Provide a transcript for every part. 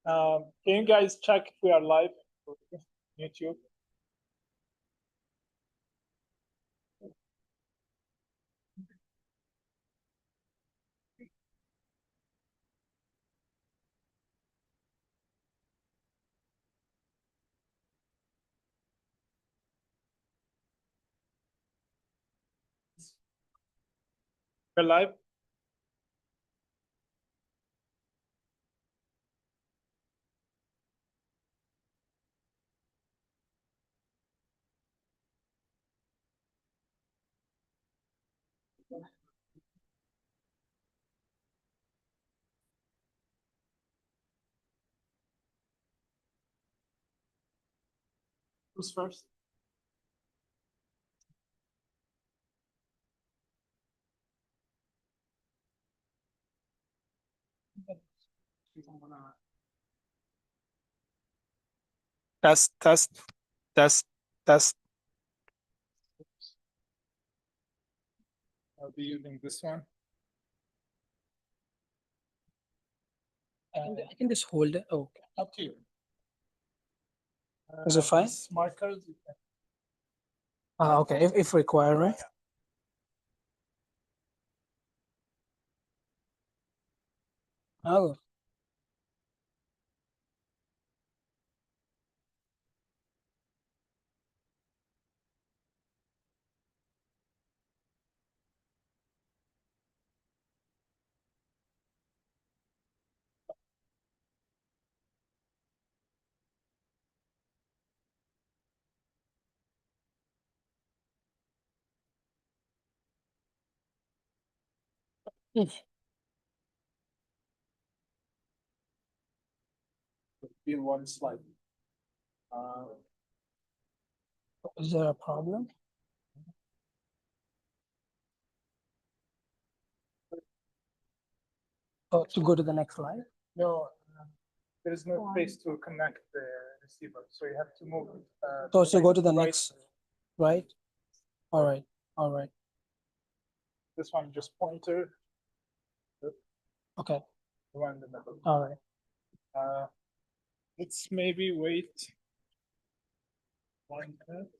Can you guys check if we are live on YouTube? We're live. Who's first? Test, test, test, test. I'll be using this one. I can just hold it. Oh, okay. Up to you. Is it fine? Markers. Okay, if required, right? Oh. Be in one slide. Is there a problem? Oh, to go to the next slide? No, there is no place to connect the receiver, so you have to move. So go to the right. next, right? All right, all right. This one just pointer. Okay. The one in the middle. All right. Let's maybe wait. One minute.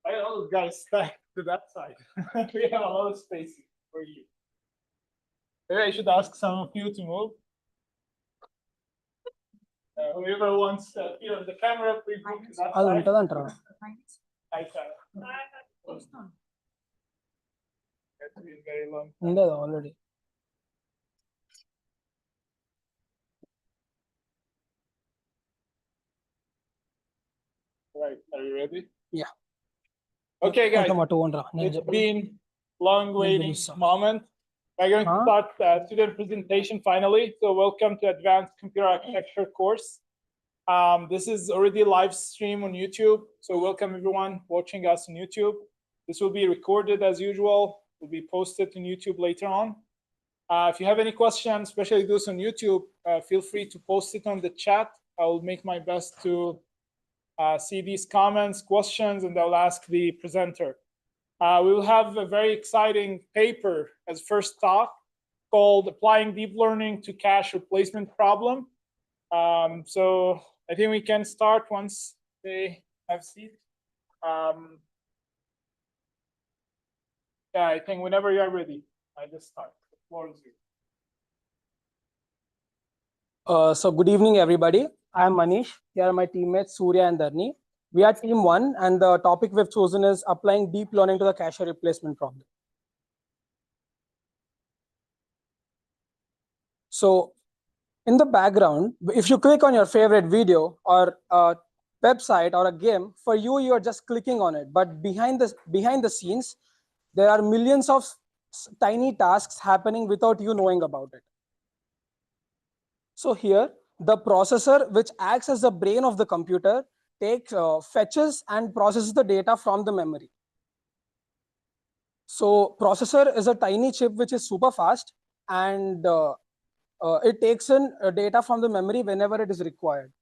I all those guys stack to that side. We have a lot of space for you. Maybe I should ask some of you to move. Whoever wants to appear on the camera, please move to that I'll side. I can. It's been very long. Already. Right, are you ready? Yeah. Okay, guys. It's been long waiting moment. We're going to start student presentation finally. So welcome to Advanced Computer Architecture course. This is already live stream on YouTube. So welcome everyone watching us on YouTube. This will be recorded as usual. Will be posted on YouTube later on. If you have any questions, especially those on YouTube, feel free to post it on the chat. I will make my best to see these comments, questions, and I'll ask the presenter. We will have a very exciting paper as first talk called Applying Deep Learning to Cache Replacement Problem. So I think we can start once they have seat. Yeah, I think whenever you're ready, I just start. The floor is yours. So good evening, everybody. I'm Manish. Here are my teammates, Surya and Dharani. We are team 1, and the topic we've chosen is applying deep learning to the cache replacement problem. So in the background, if you click on your favorite video or a website or a game, for you, you're just clicking on it. But behind the scenes, there are millions of tiny tasks happening without you knowing about it. So here, the processor, which acts as the brain of the computer, fetches and processes the data from the memory. So processor is a tiny chip which is super fast, and it takes in data from the memory whenever it is required.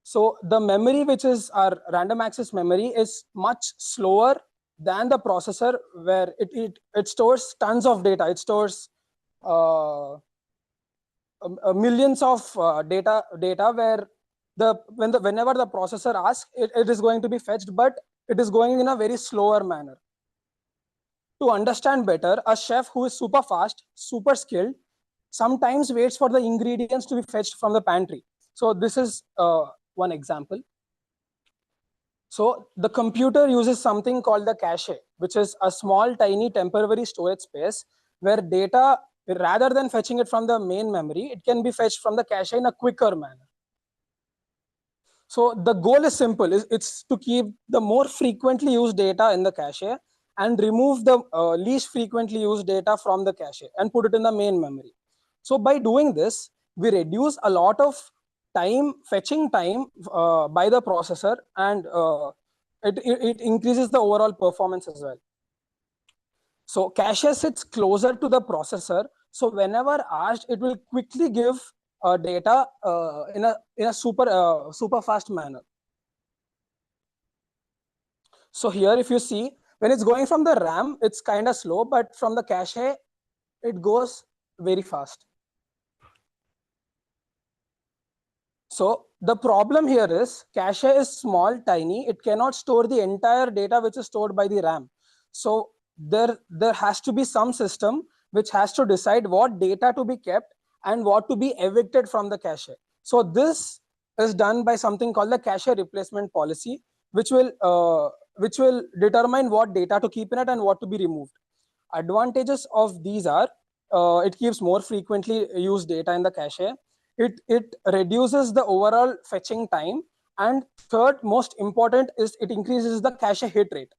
So the memory, which is our random access memory, is much slower than the processor, where it stores tons of data. It stores millions of data where whenever the processor asks, it is going to be fetched, but it is going in a very slower manner. To understand better, a chef who is super fast, super skilled, sometimes waits for the ingredients to be fetched from the pantry. So this is one example. So the computer uses something called the cache, which is a small, tiny temporary storage space where data, rather than fetching it from the main memory, it can be fetched from the cache in a quicker manner. So the goal is simple. It's to keep the more frequently used data in the cache and remove the least frequently used data from the cache and put it in the main memory. So by doing this, we reduce a lot of fetching time by the processor, and it increases the overall performance as well. So cache sits closer to the processor. So whenever asked, it will quickly give data in a super fast manner. So here, if you see, when it's going from the RAM, it's kind of slow, but from the cache, it goes very fast. So the problem here is cache is small, tiny. It cannot store the entire data which is stored by the RAM. So there has to be some system which has to decide what data to be kept and what to be evicted from the cache. So this is done by something called the cache replacement policy, which will determine what data to keep in it and what to be removed. Advantages of these are it keeps more frequently used data in the cache. It reduces the overall fetching time, and third most important is it increases the cache hit rate.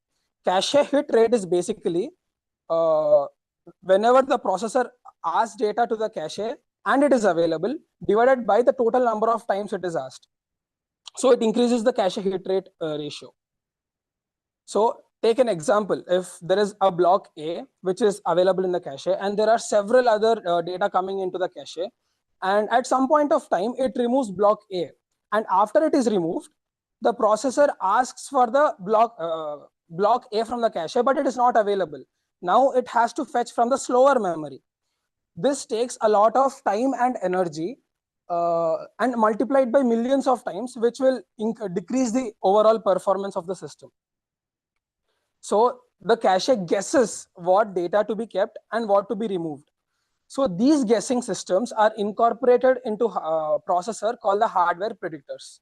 Cache hit rate is basically whenever the processor asks data to the cache and it is available divided by the total number of times it is asked. So it increases the cache hit rate ratio. So take an example. If there is a block A which is available in the cache and there are several other data coming into the cache, and at some point of time it removes block A, and after it is removed, the processor asks for the block A from the cache, but it is not available. Now it has to fetch from the slower memory. This takes a lot of time and energy and multiplied by millions of times, which will decrease the overall performance of the system. So the cache guesses what data to be kept and what to be removed. So these guessing systems are incorporated into a processor called the hardware predictors.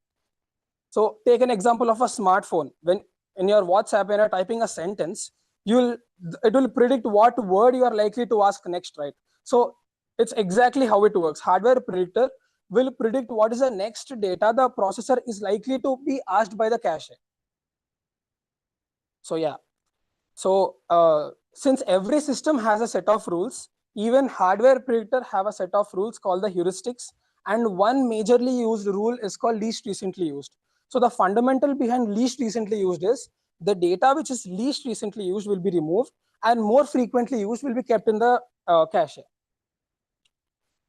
So take an example of a smartphone. When in your WhatsApp, when you're typing a sentence, it will predict what word you are likely to ask next, right? So it's exactly how it works. Hardware predictor will predict what is the next data the processor is likely to be asked by the cache. So yeah. So since every system has a set of rules, even hardware predictor have a set of rules called the heuristics, and one majorly used rule is called least recently used. So the fundamental behind least recently used is the data which is least recently used will be removed and more frequently used will be kept in the cache.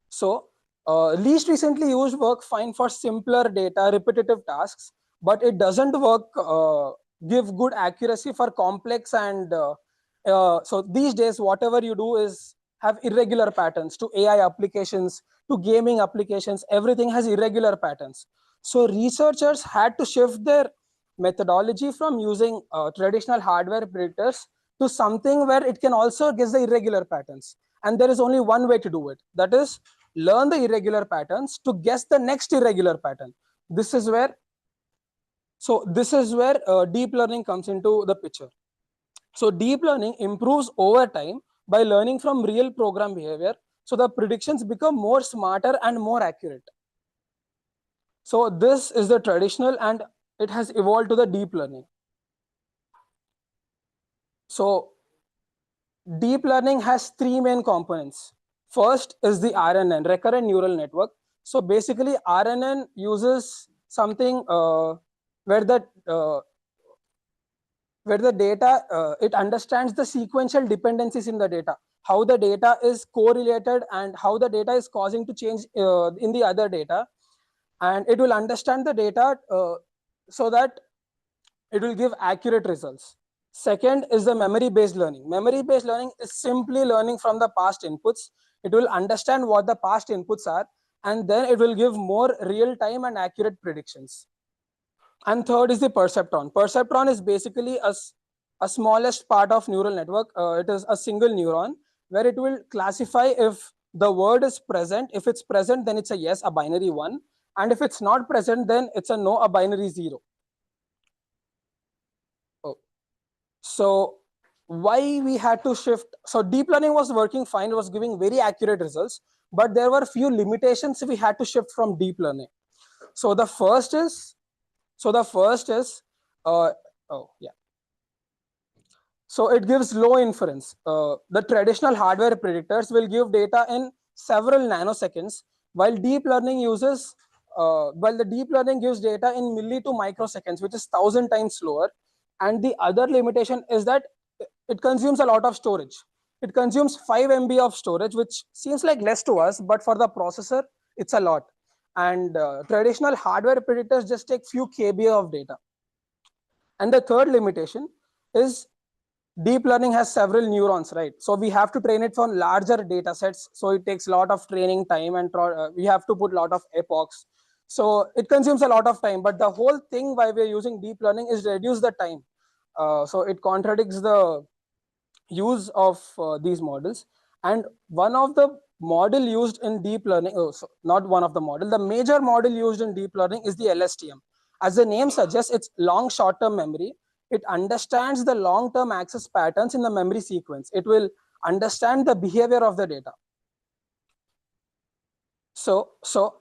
So least recently used work fine for simpler data, repetitive tasks, but it doesn't work give good accuracy for complex and so these days whatever you do is have irregular patterns. To AI applications, to gaming applications, everything has irregular patterns. So researchers had to shift their methodology from using traditional hardware predictors to something where it can also guess the irregular patterns, and there is only one way to do it, that is learn the irregular patterns to guess the next irregular pattern. This is where deep learning comes into the picture. So deep learning improves over time by learning from real program behavior. So the predictions become more smarter and more accurate. So this is the traditional, and it has evolved to the deep learning. So deep learning has three main components. First is the RNN, recurrent neural network. So basically RNN uses something where the data, it understands the sequential dependencies in the data, how the data is correlated and how the data is causing to change in the other data. And it will understand the data so that it will give accurate results. Second is the memory-based learning. Memory-based learning is simply learning from the past inputs. It will understand what the past inputs are and then it will give more real-time and accurate predictions. And third is the perceptron. Perceptron is basically a smallest part of neural network. It is a single neuron where it will classify if the word is present. If it's present, then it's a yes, a binary 1. And if it's not present, then it's a no, a binary 0. Oh. So why we had to shift? So deep learning was working fine. It was giving very accurate results. But there were few limitations we had to shift from deep learning. So the first is, oh yeah. So it gives low inference. The traditional hardware predictors will give data in several nanoseconds, while deep learning uses, while the deep learning gives data in milli to microseconds, which is 1,000 times slower. And the other limitation is that it consumes a lot of storage. It consumes 5 MB of storage, which seems like less to us, but for the processor, it's a lot. And traditional hardware predictors just take few KB of data. And the third limitation is deep learning has several neurons, right? So we have to train it from larger data sets. So it takes a lot of training time, and we have to put a lot of epochs. So it consumes a lot of time. But the whole thing why we're using deep learning is reduce the time. So it contradicts the use of these models. And one of the model used in deep learning, not one of the model, the major model used in deep learning is the LSTM. As the name suggests, it's long short-term memory. It understands the long-term access patterns in the memory sequence. It will understand the behavior of the data. So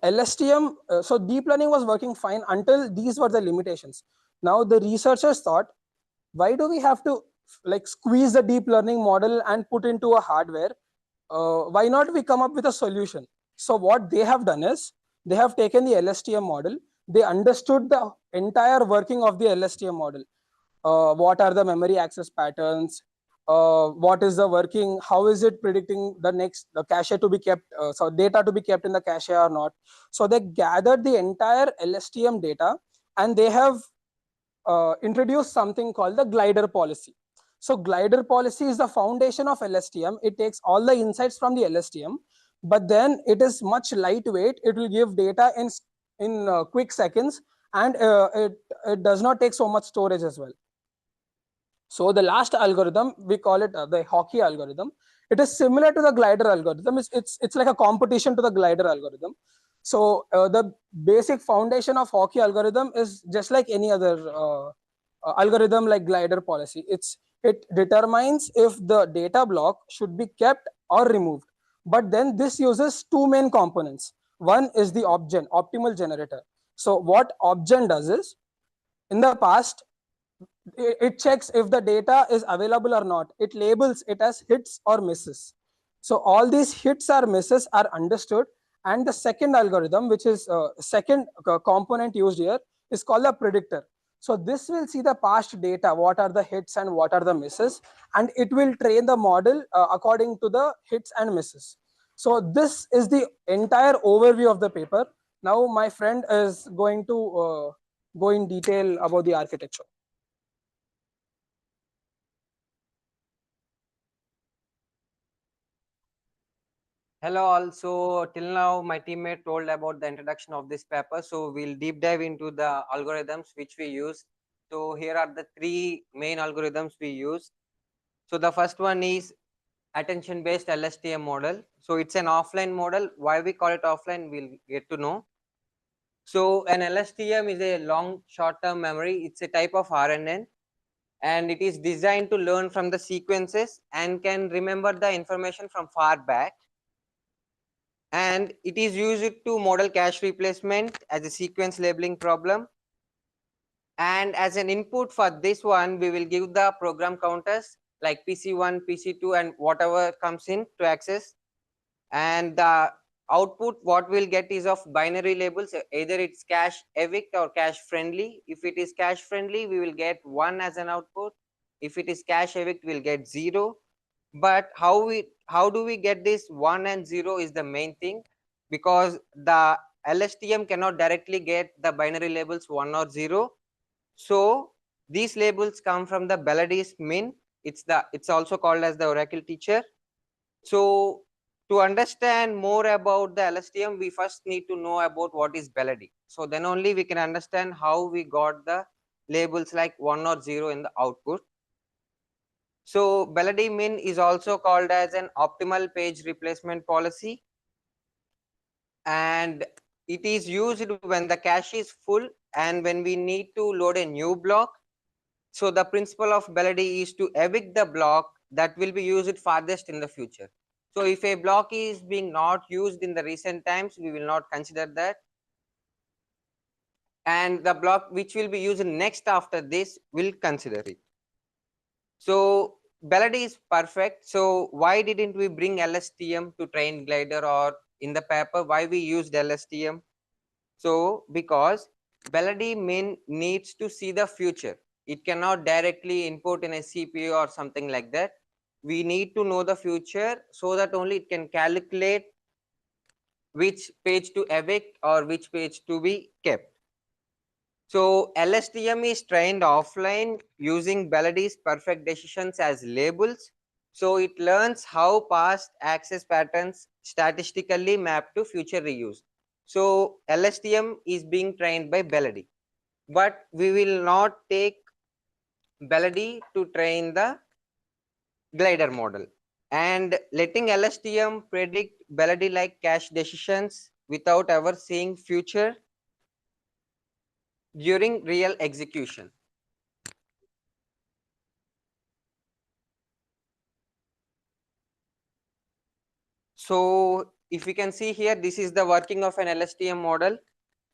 LSTM, so deep learning was working fine until these were the limitations. Now the researchers thought, why do we have to like squeeze the deep learning model and put into a hardware? Why not we come up with a solution? So what they have done is they have taken the LSTM model. They understood the entire working of the LSTM model. What are the memory access patterns? What is the working? How is it predicting the cache to be kept? So data to be kept in the cache or not? So they gathered the entire LSTM data, and they have introduced something called the glider policy. So glider policy is the foundation of LSTM. It takes all the insights from the LSTM, but then it is much lightweight. It will give data in quick seconds, and it does not take so much storage as well. So the last algorithm, we call it the hockey algorithm. It is similar to the glider algorithm. It's like a competition to the glider algorithm. So the basic foundation of hockey algorithm is just like any other algorithm like glider policy. It determines if the data block should be kept or removed. But then this uses two main components. One is the opgen, optimal generator. So what opgen does is, in the past, it checks if the data is available or not. It labels it as hits or misses. So all these hits or misses are understood. And the second algorithm, which is second component used here, is called a predictor. So this will see the past data, what are the hits and what are the misses, and it will train the model according to the hits and misses. So this is the entire overview of the paper. Now my friend is going to go in detail about the architecture. Hello all. So till now my teammate told about the introduction of this paper. So we'll deep dive into the algorithms which we use. So here are the three main algorithms we use. So the first one is attention based LSTM model. So it's an offline model. Why we call it offline, we'll get to know. So an LSTM is a long short term memory. It's a type of RNN, and it is designed to learn from the sequences and can remember the information from far back. And it is used to model cache replacement as a sequence labeling problem. And as an input for this one, we will give the program counters like PC1, PC2, and whatever comes in to access. And the output, what we'll get is of binary labels. Either it's cache evict or cache friendly. If it is cache friendly, we will get 1 as an output. If it is cache evict, we'll get 0. But how do we get this 1 and 0 is the main thing, because the LSTM cannot directly get the binary labels 1 or 0. So these labels come from the Belady's min. It's also called as the Oracle teacher. So to understand more about the LSTM, we first need to know about what is Belody. So then only we can understand how we got the labels like 1 or 0 in the output. So Belody min is also called as an optimal page replacement policy, and it is used when the cache is full and when we need to load a new block. So the principle of Belody is to evict the block that will be used farthest in the future. So if a block is being not used in the recent times, we will not consider that. And the block which will be used next after this will consider it. So Belody is perfect. So why didn't we bring LSTM to train glider, or in the paper why we used LSTM? So because Belody min needs to see the future. It cannot directly input in a CPU or something like that. We need to know the future so that only it can calculate which page to evict or which page to be kept. So LSTM is trained offline using Belody's perfect decisions as labels. So it learns how past access patterns statistically map to future reuse. So LSTM is being trained by Belody, but we will not take Belody to train the glider model. And letting LSTM predict Belody like cache decisions without ever seeing future during real execution. So if we can see here, this is the working of an LSTM model.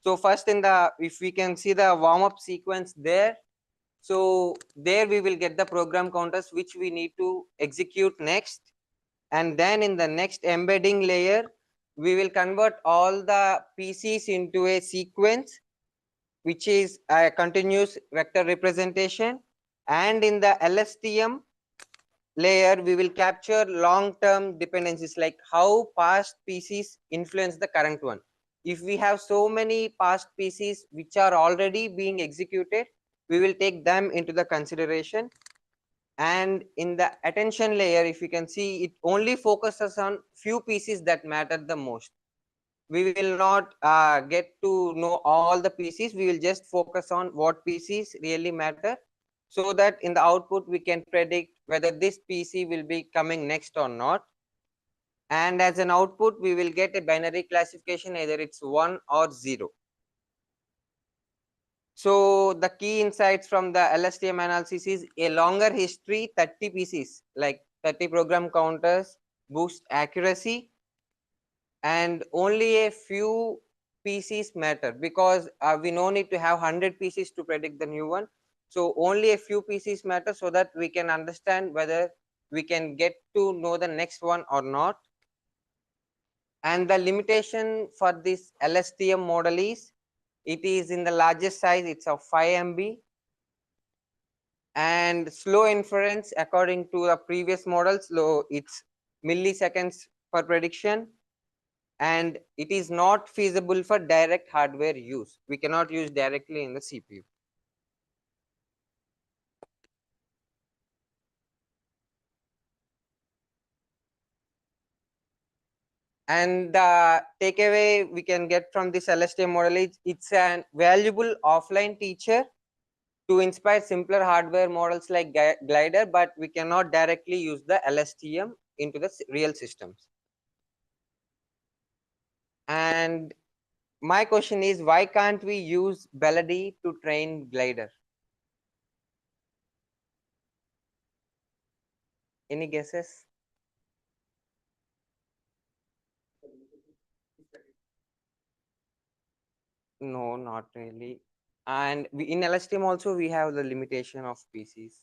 So first if we can see the warm-up sequence there, so there we will get the program counters which we need to execute next. And then in the next embedding layer, we will convert all the PCs into a sequence, which is a continuous vector representation. And in the LSTM layer, we will capture long-term dependencies, like how past PCs influence the current one. If we have so many past PCs which are already being executed, we will take them into the consideration. And in the attention layer, if you can see, it only focuses on few PCs that matter the most. We will not get to know all the PCs. We will just focus on what PCs really matter, so that in the output we can predict whether this PC will be coming next or not. And as an output, we will get a binary classification, either it's 1 or 0. So the key insights from the LSTM analysis is a longer history, 30 PCs, like 30 program counters, boost accuracy, and only a few PCs matter, because we no need to have 100 PCs to predict the new one. So only a few PCs matter, so that we can understand whether we can get to know the next one or not. And the limitation for this LSTM model is, it is in the largest size, it's of 5 MB, and slow inference according to the previous models, it's milliseconds per prediction. And it is not feasible for direct hardware use. We cannot use directly in the CPU. And the takeaway we can get from this LSTM model is, it's a valuable offline teacher to inspire simpler hardware models like Glider, but we cannot directly use the LSTM into the real systems. And my question is, why can't we use Belody to train Glider? Any guesses? No, not really. And in LSTM also, we have the limitation of PCs.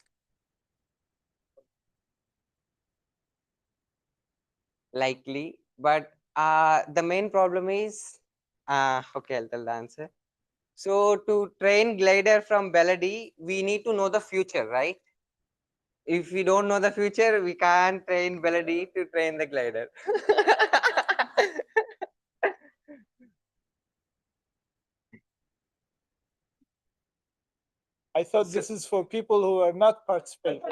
Likely, but the main problem is, okay, I'll tell the answer. So to train Glider from Belody, we need to know the future, right? If we don't know the future, we can't train Belody to train the Glider. I thought this is for people who are not participating.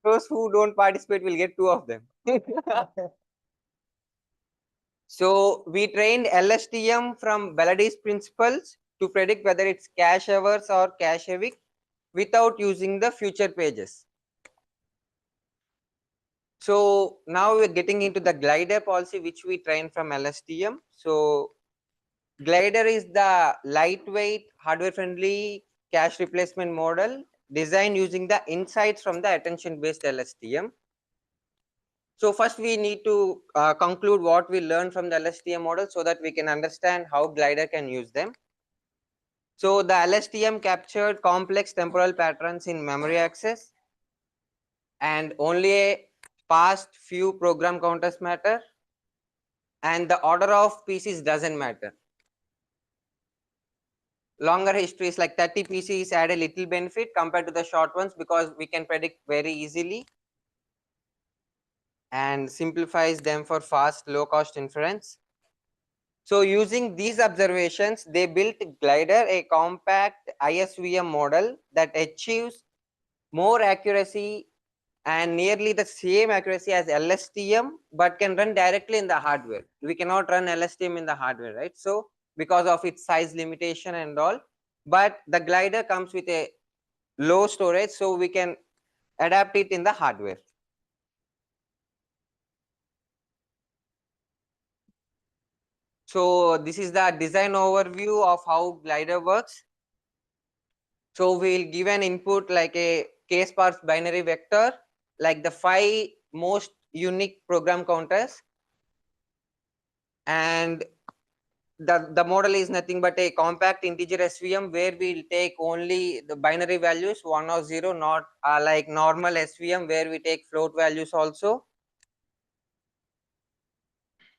those who don't participate will get 2 of them. So we trained LSTM from Baladi's principles to predict whether it's cache hours or cache evict without using the future pages. So now we're getting into the glider policy, which we trained from LSTM. So glider is the lightweight, hardware-friendly cache replacement model designed using the insights from the attention-based LSTM. So first we need to conclude what we learned from the LSTM model so that we can understand how glider can use them. So the LSTM captured complex temporal patterns in memory access, and only a past few program counters matter, and the order of PCs doesn't matter. Longer histories like 30 PCs add a little benefit compared to the short ones because we can predict very easily and simplifies them for fast, low-cost inference. So using these observations, they built Glider, a compact ISVM model that achieves more accuracy and nearly the same accuracy as LSTM, but can run directly in the hardware. We cannot run LSTM in the hardware, right? So because of its size limitation and all, but the Glider comes with a low storage, so we can adapt it in the hardware. So this is the design overview of how Glider works. So we'll give an input like a k-sparse binary vector, like the 5 most unique program counters. And the model is nothing but a compact integer SVM where we'll take only the binary values 1 or 0, not like normal SVM where we take float values also.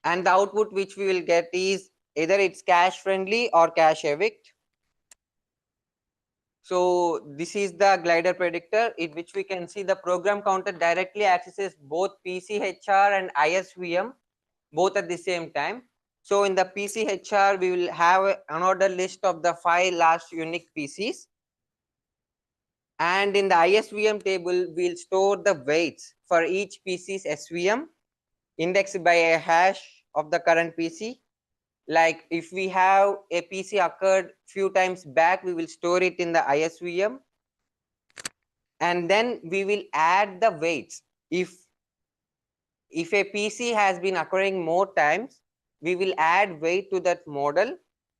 And the output which we will get is either it's cache friendly or cache evict. So this is the Glider predictor in which we can see the program counter directly accesses both PCHR and ISVM both at the same time. So in the PCHR, we will have another list of the 5 last unique PCs. And in the ISVM table, we'll store the weights for each PC's SVM indexed by a hash of the current PC. Like if we have a PC occurred few times back, we will store it in the ISVM. And then we will add the weights. If a PC has been occurring more times, we will add weight to that model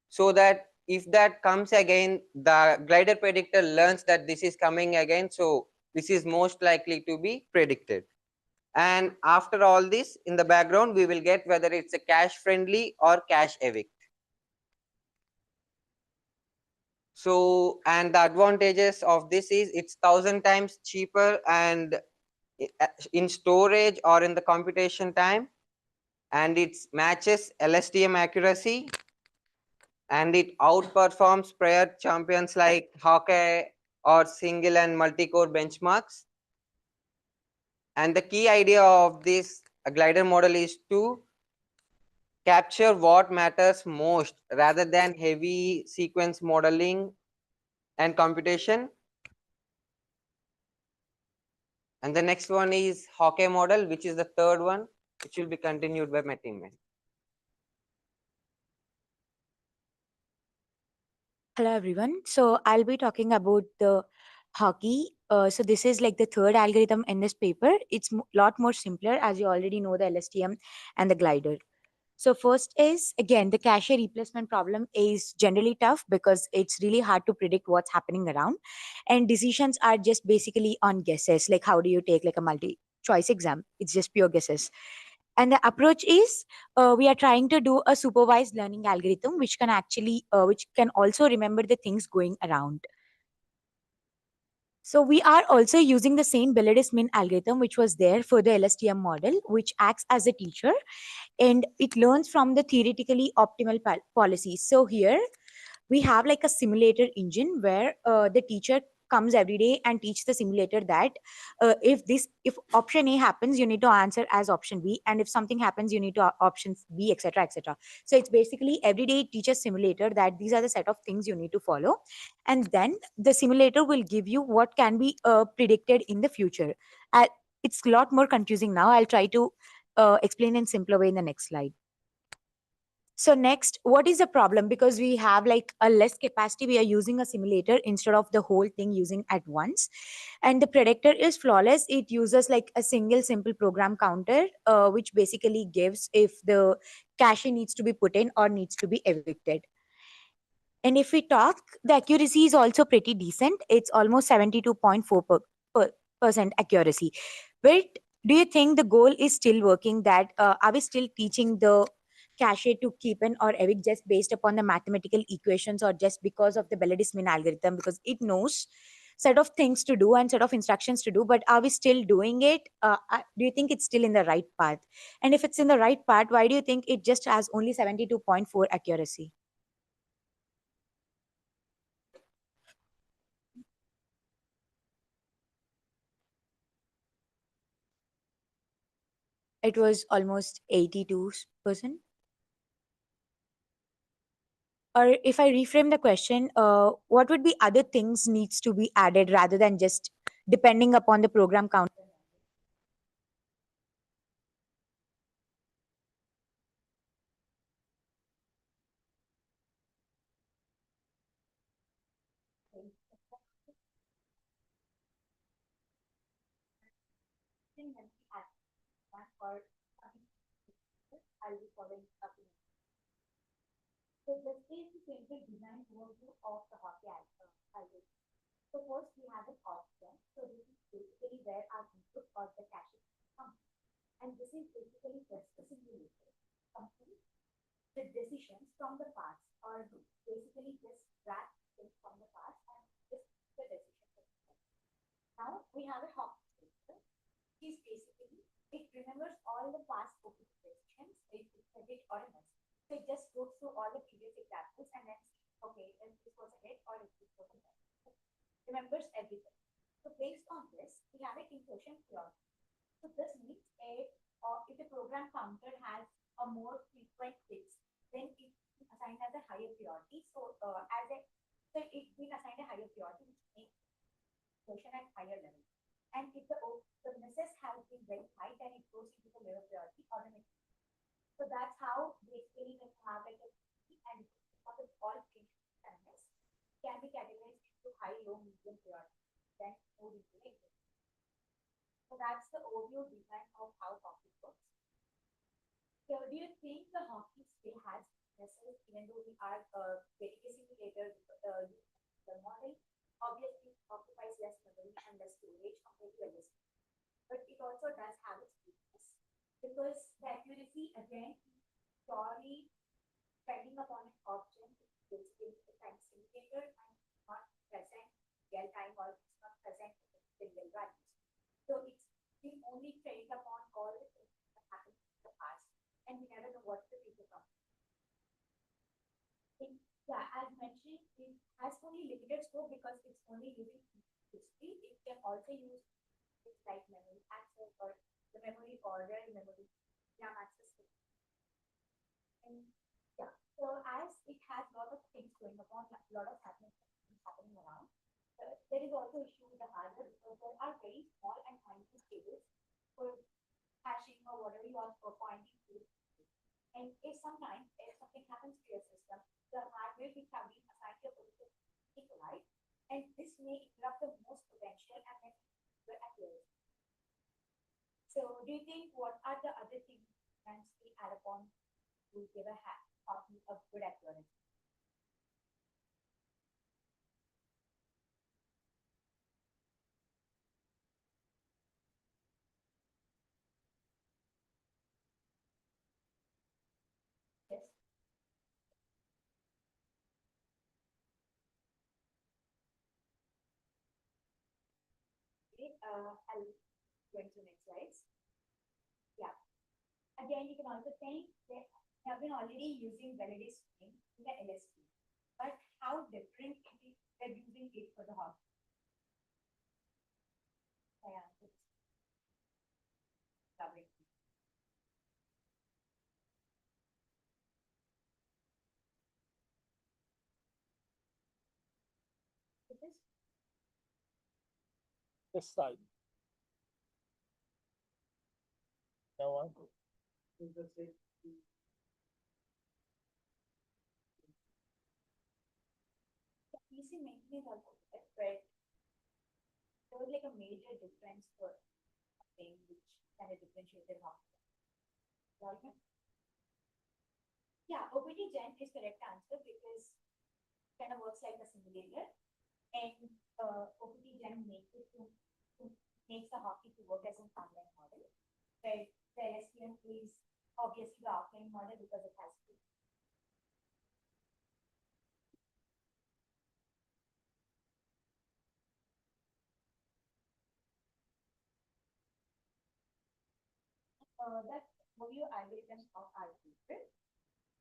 so that if that comes again, the Glider predictor learns that this is coming again. So this is most likely to be predicted. And after all this, in the background, we will get whether it's a cache friendly or cache evict. So, and the advantages of this is it's 1,000 times cheaper and in storage or in the computation time, and it matches LSTM accuracy, and it outperforms prior champions like Hawkeye or single and multi-core benchmarks. And the key idea of this Glider model is to capture what matters most rather than heavy sequence modeling and computation. And the next one is Hawkeye model, which is the third one, which will be continued by my teammate. Hello, everyone. So I'll be talking about the hockey. So this is like the third algorithm in this paper. It's a lot more simpler, as you already know the LSTM and the glider. So first is, again, the cache replacement problem is generally tough because it's really hard to predict what's happening around. And decisions are just basically on guesses. Like how do you take like a multi-choice exam? It's just pure guesses. And the approach is we are trying to do a supervised learning algorithm, which can actually, which can also remember the things going around. So we are also using the same Baladi's min algorithm, which was there for the LSTM model, which acts as a teacher, and it learns from the theoretically optimal policies. So here we have like a simulator engine where the teacher comes every day and teach the simulator that if option A happens, you need to answer as option B, and if something happens, you need to option B, etc., etc. So it's basically every day it teaches simulator that these are the set of things you need to follow, and then the simulator will give you what can be predicted in the future. It's a lot more confusing now. I'll try to explain in simpler way in the next slide. So next, what is the problem? Because we have like a less capacity, we are using a simulator instead of the whole thing using at once. And the predictor is flawless. It uses like a single simple program counter, which basically gives if the cache needs to be put in or needs to be evicted. And if we talk, the accuracy is also pretty decent. It's almost 72.4% accuracy. But do you think the goal is still working? That are we still teaching the cache to keep in or evict just based upon the mathematical equations, or just because of the Belladis-Min algorithm, because it knows set of things to do and set of instructions to do, but are we still doing it? Do you think it's still in the right path? And if it's in the right path, why do you think it just has only 72.4 accuracy? It was almost 82%. Or if I reframe the question, what would be other things needs to be added rather than just depending upon the program count? I'll be following up. So this is the simple design overview of the hockey algorithm. So first we have an option. So this is basically where our input or the cache comes. And this is basically just the simulator. The decisions from the past, or basically just grab things from the past and just the decision. Now we have a hockey system. Which is basically, it remembers all the past decisions, it set it or a miss. So it just goes through all the previous examples and then, okay, if this was a hit or if this was a miss. Remembers everything. So based on this, we have an insertion clause. So this means if the program counter has a more frequent hits, then it's assigned as a higher priority. So it's been assigned a higher priority, which makes insertion at higher level. And if the misses have been very high, then it goes into the lower priority automatically. So that's how basically when you have like a and all things can be categorized into high, low, medium priority, then move into it. So that's the overview design of how hockey works. So do you think the hockey still has misses even though we are getting a simulator the model? Obviously occupies less memory and less storage compared to a list. But it also does have its weakness, because the accuracy again is purely depending upon an option, basically the time simulator and not present real time, or it's not present in real values. So it's been only trained upon all the things that happened in the past, and we never know what the future comes. Yeah, as mentioned, it has only limited scope because it's only using history. It can also use things like memory access or the memory order, memory RAM access. And yeah, so as it has a lot of things going upon, a lot of happening around, there is also issue with the hardware because there are very small and tiny cables for hashing or whatever you are pointing to. And if something happens to your system, the hardware which have been assigned to a particular right, and this may interrupt the most potential and then the accuracy. So do you think what are the other things that we add upon to give a good accuracy? Yes. Okay, I'll go into next slides. Yeah. Again, you can also think they have been already using Belladis-Min in the LSP, but how different it is they're using it for the hockey. I answer this? Lovely. This side. No one. PC maintenance also, but there was like a major difference for thing which kind of differentiated how. Yeah, OPT Gen is correct answer because it kind of works like a simulator, and OPT Gen makes it makes the hockey to work as an online model. But the LSTM is obviously the offline model because it has to. That overview algorithms of algorithm.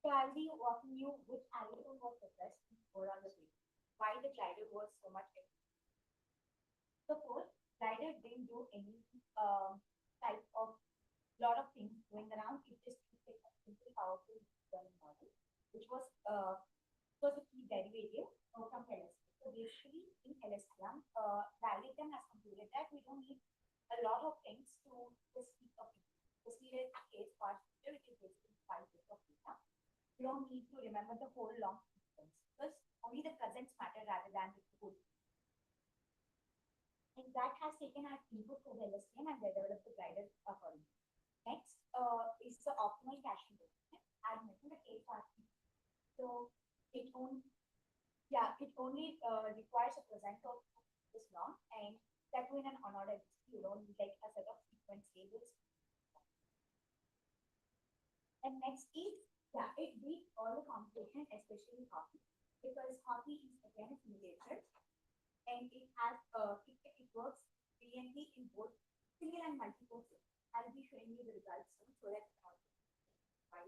So I'll be walking you which algorithm was the best before on the page. Why the glider was so much effective. Suppose glider didn't do any type of lot of things going around. It just took a simple powerful learning model, which was a key derivative from LSTM. So basically in LSTM, the algorithm has concluded that we don't need a lot of things to just speak of it. The serial case part feature, which is basically 5 bits of data. You don't need to remember the whole long sequence because only the cousins matter rather than the whole. And that has taken our input to the LSTM and they developed the glider accordingly. Next is the optimal caching. I mentioned the case part. So it only requires a present of this long and that in an unordered list. You don't need like a set of sequence tables. And next is, it beats all the computation, especially hockey, because hockey is again a simulator, and it has it works brilliantly in both single and multiple systems. I'll be showing you the results soon, so that I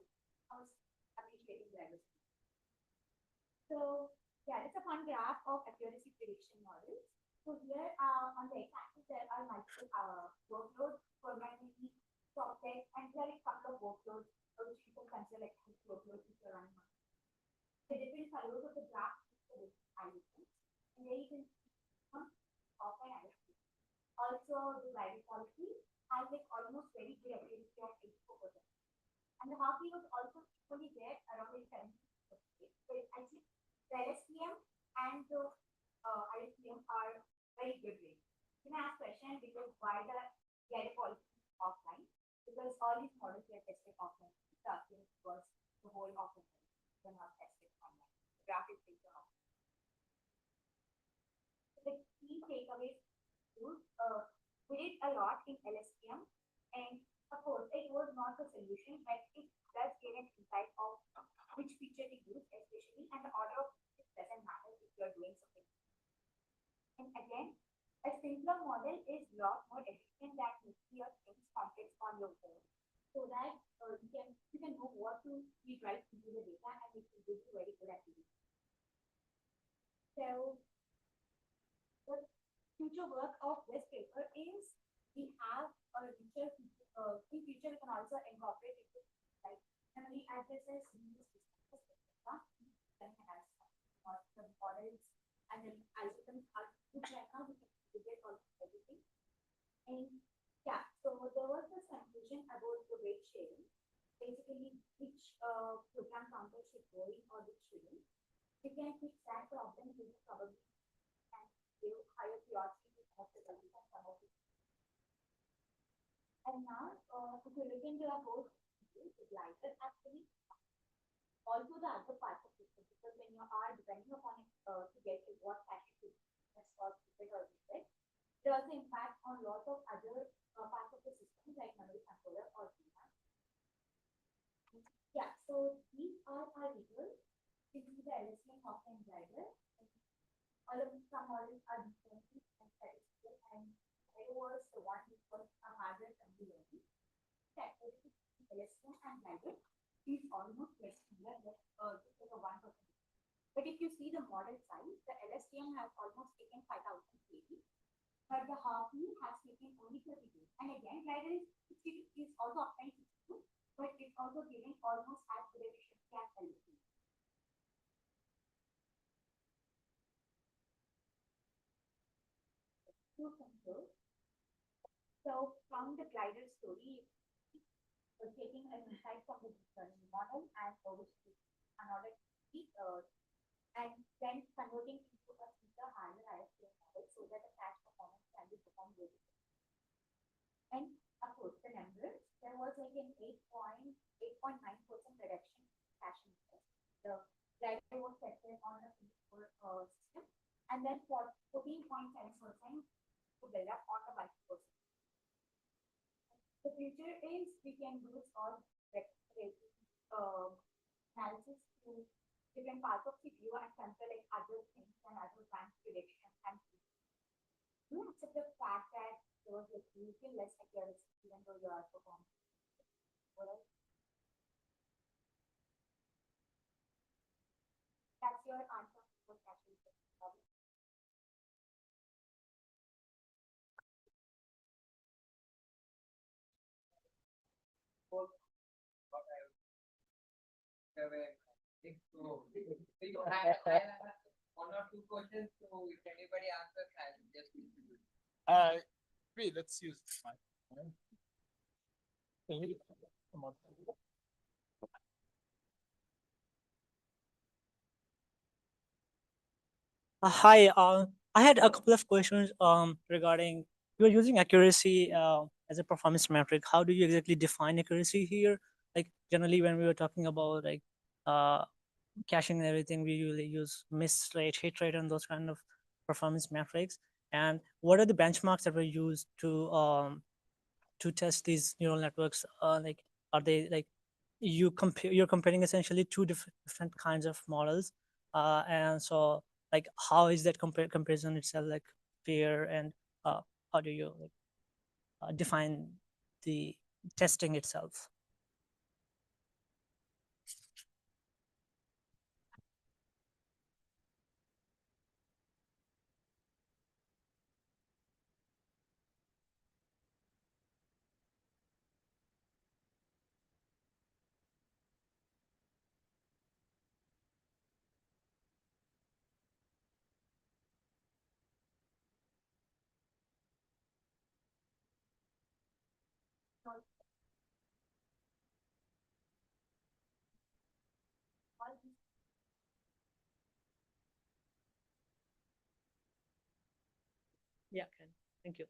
was appreciating the diversity. So it's a fun graph of accuracy prediction models. So here on the x-axis there are multiple workloads, primarily software, and there are a couple of workloads which you can consider like workloads which are running on. The different colors of the graph is the algorithms, and there you can see offline algorithms. Also, the glider policy has like almost very good accuracy of 84%. And the hockey was also equally there around the 70%. So actually, the LSTM and the ISTM are very good rates. You can ask question because why the glider policy is offline? Because all these models are tested offline. Was the whole offline were not tested online. The graph is based on offline. The key takeaways we did a lot in LSTM, and of course it was not the solution, but it does give an insight of which feature to use, especially, and the order of it doesn't matter if you're doing something. And again, a simpler model is a lot more efficient than making your things complex on your own, so that you can know what to feed right into the data, and it will give you very good activity. So the future work of this paper is we have a richer in future we can also incorporate it like memory addresses, the models and then algorithms are good right now. We can get all everything. And so there was this confusion about the weight sharing. Basically, which program counter should go in or which shouldn't. You can fix that problem with probably and give higher priority to some of the values and some of it. And now, if you look into the code, the glider actually also the other parts of it, because when you are depending upon it to get to what category that's called it or it, there also impact on lots of other parts of the system like memory controller or Gnana. So these are our results. This is the LSTM offline glider. All of some models are different and statistical, and I was the one which was a harder than the learning. LSTM and glider is almost very similar, but just like a 1%. But if you see the model size, the LSTM has almost taken 5,000 kb, but the hockey has taken only 32. And again, glider is also obtained 62, but it's also giving almost as good efficiency as LSD. To conclude, so from the glider story, taking an insight from the deep learning model and overseas in order to see, and then converting into a smoother, higher ISPLOS model so that the cache performance can be performed really well. And of course, the numbers, there was like an 8.9% reduction in cache misses. The glider was tested on a system, and then for 14.7% to build up on the multiple. The future is we can use all analysis to different parts of CPU and consider like other things and other advanced prediction and you accept the fact that there was like little less accuracy even though you are performing. That's your answer for actually. I have one or two questions, so if anybody answers, I'll just distribute. Wait, let's use this mic. Can you come on? Hi, I had a couple of questions regarding you're using accuracy as a performance metric. How do you exactly define accuracy here? Like generally when we were talking about like caching and everything, we usually use miss rate, hit rate, and those kind of performance metrics. And what are the benchmarks that were used to test these neural networks? Like are they like you're comparing essentially two different kinds of models, and so like how is that comparison itself like fair, and how do you like define the testing itself? Yeah, okay. Thank you.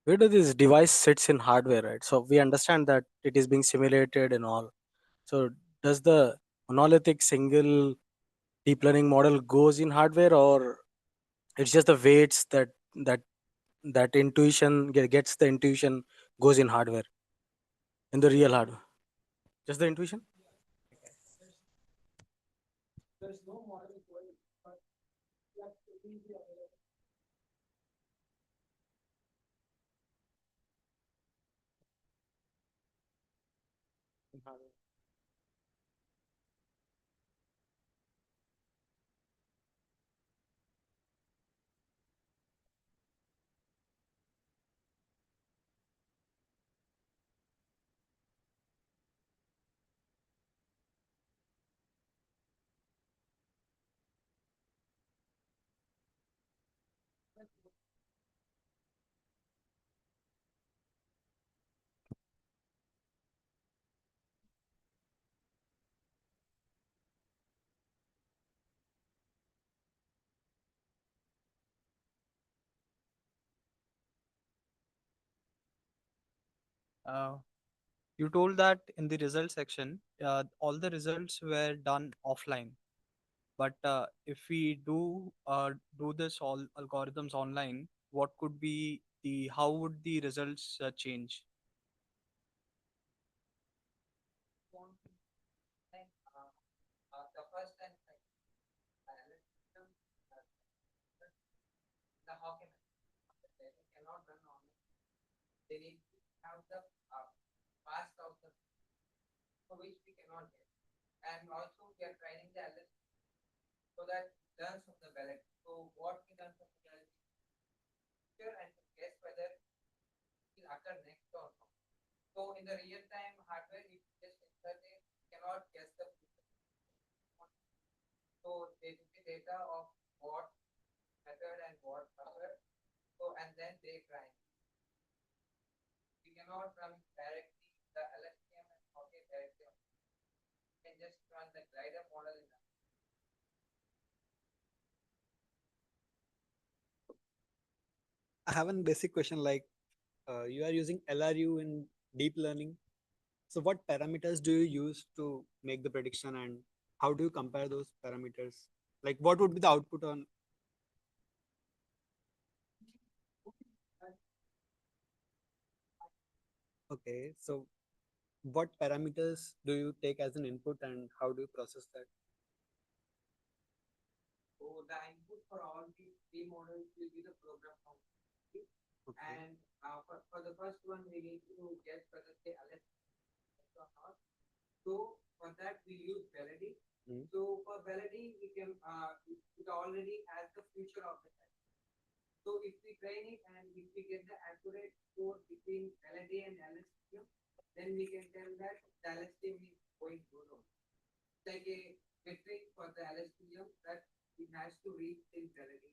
Where do this device sits in hardware, right? So we understand that it is being simulated and all. So does the monolithic single deep learning model goes in hardware, or it's just the weights that that intuition gets the intuition goes in hardware, in the real hardware? Just the intuition? There's no model for it, but that's easy available. In hardware. Uh, you told that in the result section, all the results were done offline. But if we do this all algorithms online, what could be the how would the results change? they need to have the past of the for which we cannot get. And also we are training the LS so that it learns from the balance. So what we learn from the balance and to guess whether it will occur next or not. So in the real time hardware, if you just insert it, cannot guess the future. So they took the data of what method and what occurred. So and then they grind. We cannot run directly the LSTM and okay directly. We can just run the glider model in that. I have a basic question like you are using LRU in deep learning. So what parameters do you use to make the prediction and how do you compare those parameters? Like what would be the output on? Okay, so what parameters do you take as an input and how do you process that? So the input for all these three models will be the program count. Okay. And for the first one, we need to guess whether they LS or not. So for that, we use Velody. So for Velody, we can it already has the future of the type. So if we train it and if we get the accurate score between Velody and LSTM, then we can tell that the LSTM is going good. It's like a metric for the LSTM that it has to reach in Velody.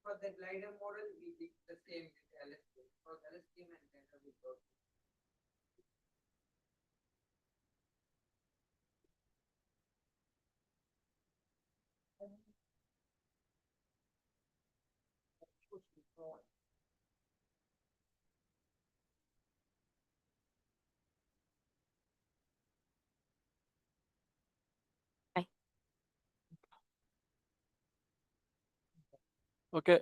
For the glider model, it's the same with LSTM. For LSTM and glider, we go. Okay,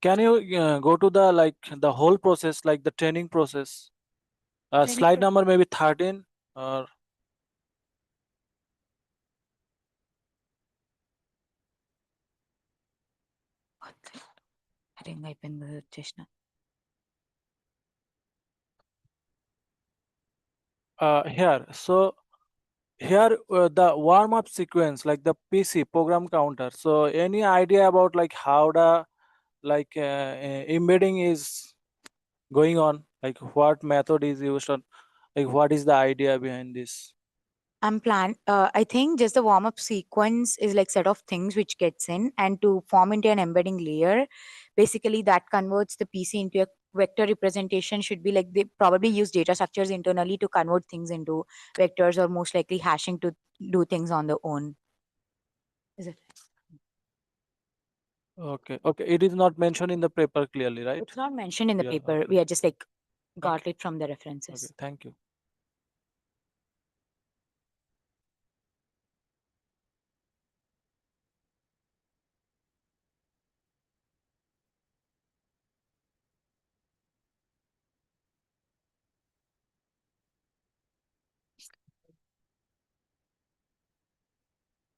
can you go to the whole process, like the training process? Slide number maybe 13 or here. So here the warm-up sequence, like the PC program counter. So any idea about like how the embedding is going on, like what method is used on, like what is the idea behind this? I think just the warm-up sequence is like set of things which gets in, and to form into an embedding layer, basically that converts the PC into a vector representation. Should be like they probably use data structures internally to convert things into vectors, or most likely hashing to do things on their own. Is it? Okay, okay. It is not mentioned in the paper clearly, right? It's not mentioned in the Yeah, paper. okay. We are just like got it from the references. Okay, thank you.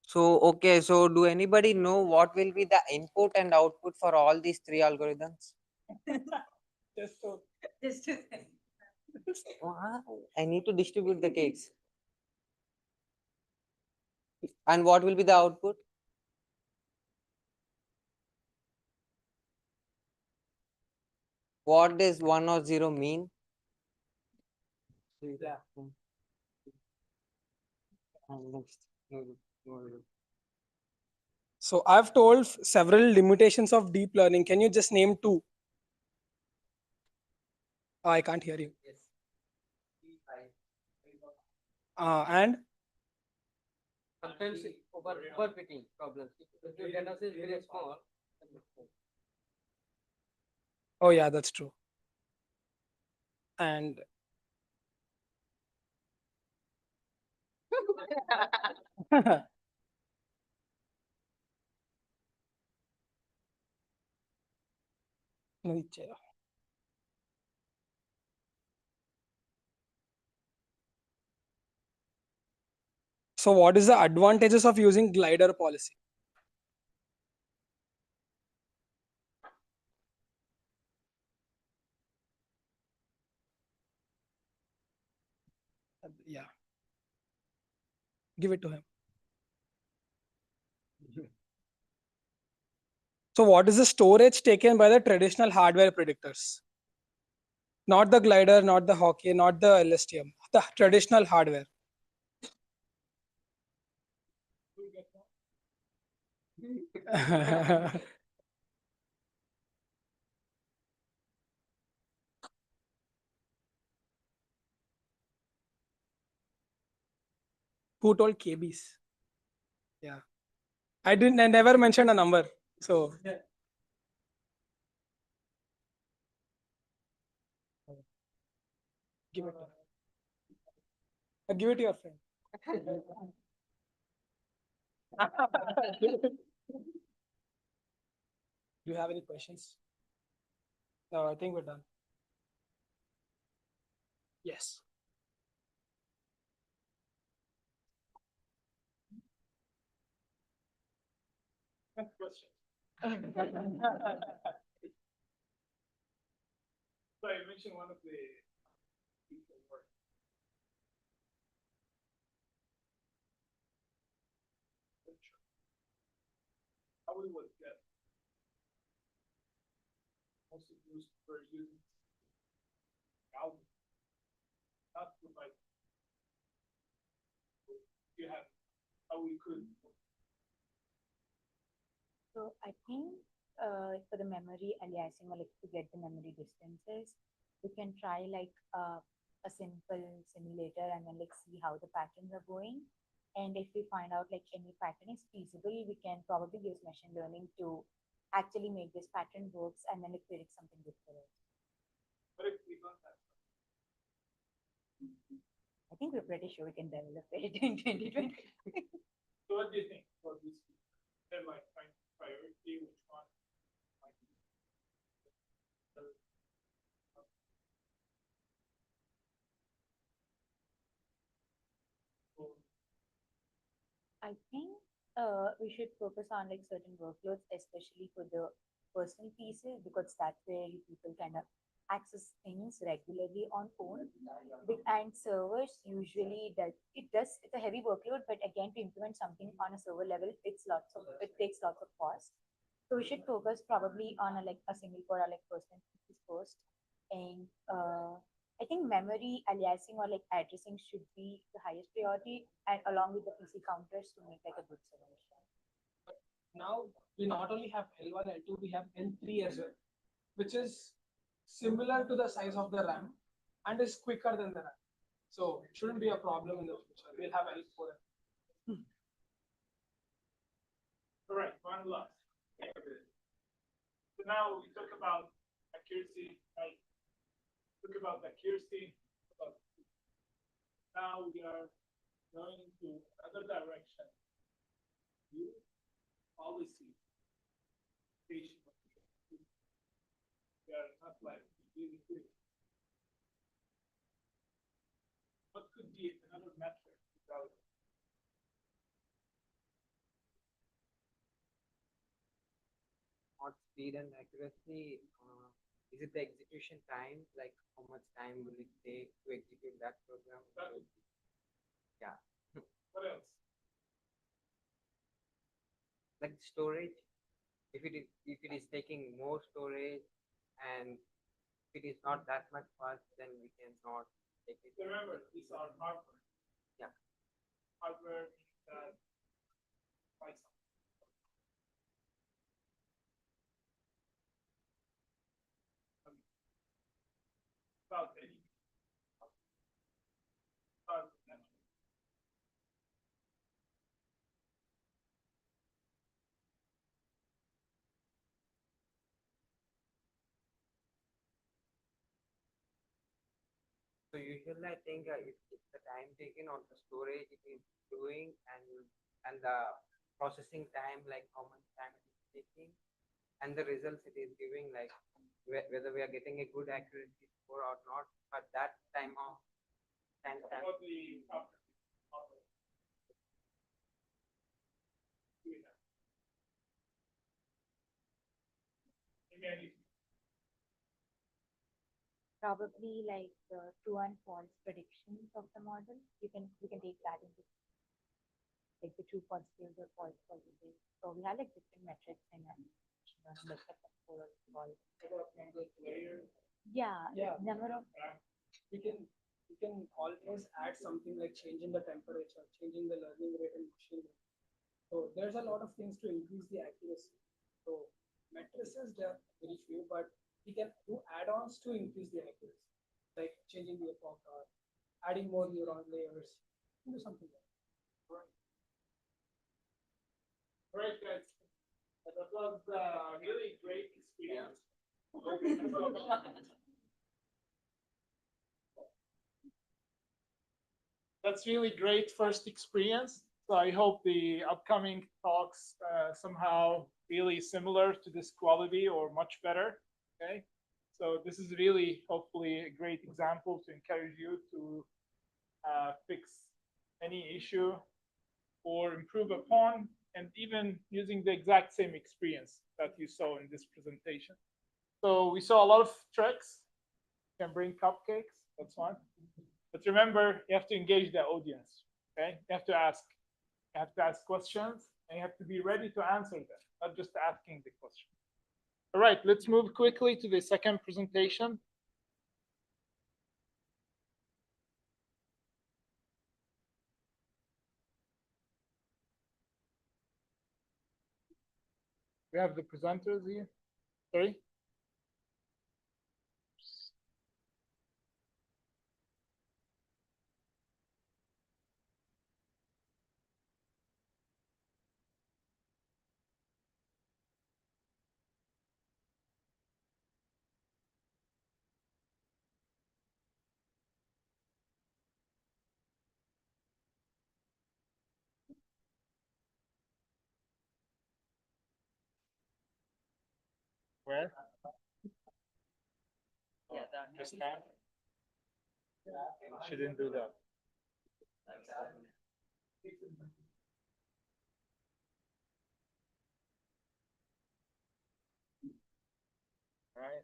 So, okay, so do anybody know what will be the input and output for all these three algorithms? Wow, I need to distribute the cakes. And what will be the output? What does 1 or 0 mean? So I've told several limitations of deep learning. Can you just name two? Oh, I can't hear you. And Sometimes overfitting problems. If your data is very small. oh yeah, that's true. And so what is the advantages of using glider policy? Yeah. Give it to him. So what is the storage taken by the traditional hardware predictors? Not the glider, not the hockey, not the LSTM, the traditional hardware. Who told KBs? Yeah. I never mentioned a number. So give it. Give it to your friend. Do you have any questions? No, I think we're done. Yes. Question. So I mentioned one of the people work. How we would get also used for using album, not provide. You have how we could. So I think for the memory aliasing or like to get the memory distances, we can try like a simple simulator and then like see how the patterns are going. And if we find out like any pattern is feasible, we can probably use machine learning to actually make this pattern works and then like predict something good for it. But if we don't have, I think we're pretty sure we can develop it in 2020. so what do you think for this? They're like priority, which one? I think we should focus on like certain workloads, especially for the personal pieces, because that's where you people kind of access things regularly on phone. And servers usually it's a heavy workload, but again to implement something on a server level, it takes lots of cost. So we should focus probably on a single core or like personal pieces first, and I think memory aliasing or like addressing should be the highest priority, and along with the PC counters to make like a good solution. Now we not only have L1, L2, we have L3 as well, which is similar to the size of the RAM and is quicker than the RAM. So it shouldn't be a problem in the future. We'll have L4. All right, one last. So now we talk about accuracy, right? Talk about accuracy. Now we are going to another direction. You policy. We are not like really good. What could be another metric without Not speed and accuracy. Is it the execution time? Like how much time will it take to execute that program? Yeah. what else? Like storage. If it is taking more storage and if it is not that much fast, then we cannot take it. Remember, these are hardware. Yeah. Hardware that price. About any. So usually I think if the time taken on the storage it is doing and the processing time, like how much time it is taking, and the results it is giving, like whether we are getting a good accuracy score or not, but that time of time. probably like true and false predictions of the model. We can take that into like the true positives or false positives. So we have like different metrics in that. Yeah, number of We can always add something like changing the temperature, changing the learning rate and machine learning. So there's a lot of things to increase the accuracy. So matrices, there are very few, but we can do add-ons to increase the accuracy, like changing the epoch or adding more neuron layers, do something like that. Right, guys. That was really great experience. That's really great first experience. So I hope the upcoming talks somehow really similar to this quality or much better. Okay. So this is really hopefully a great example to encourage you to fix any issue or improve upon, and even using the exact same experience that you saw in this presentation. So we saw a lot of tricks. You can bring cupcakes, that's fine. But remember, you have to engage the audience, okay? You have to ask questions, and you have to be ready to answer them, not just asking the question. All right, let's move quickly to the second presentation. We have the presenters here. Sorry? Where? Yeah, just can. She didn't do that. Right.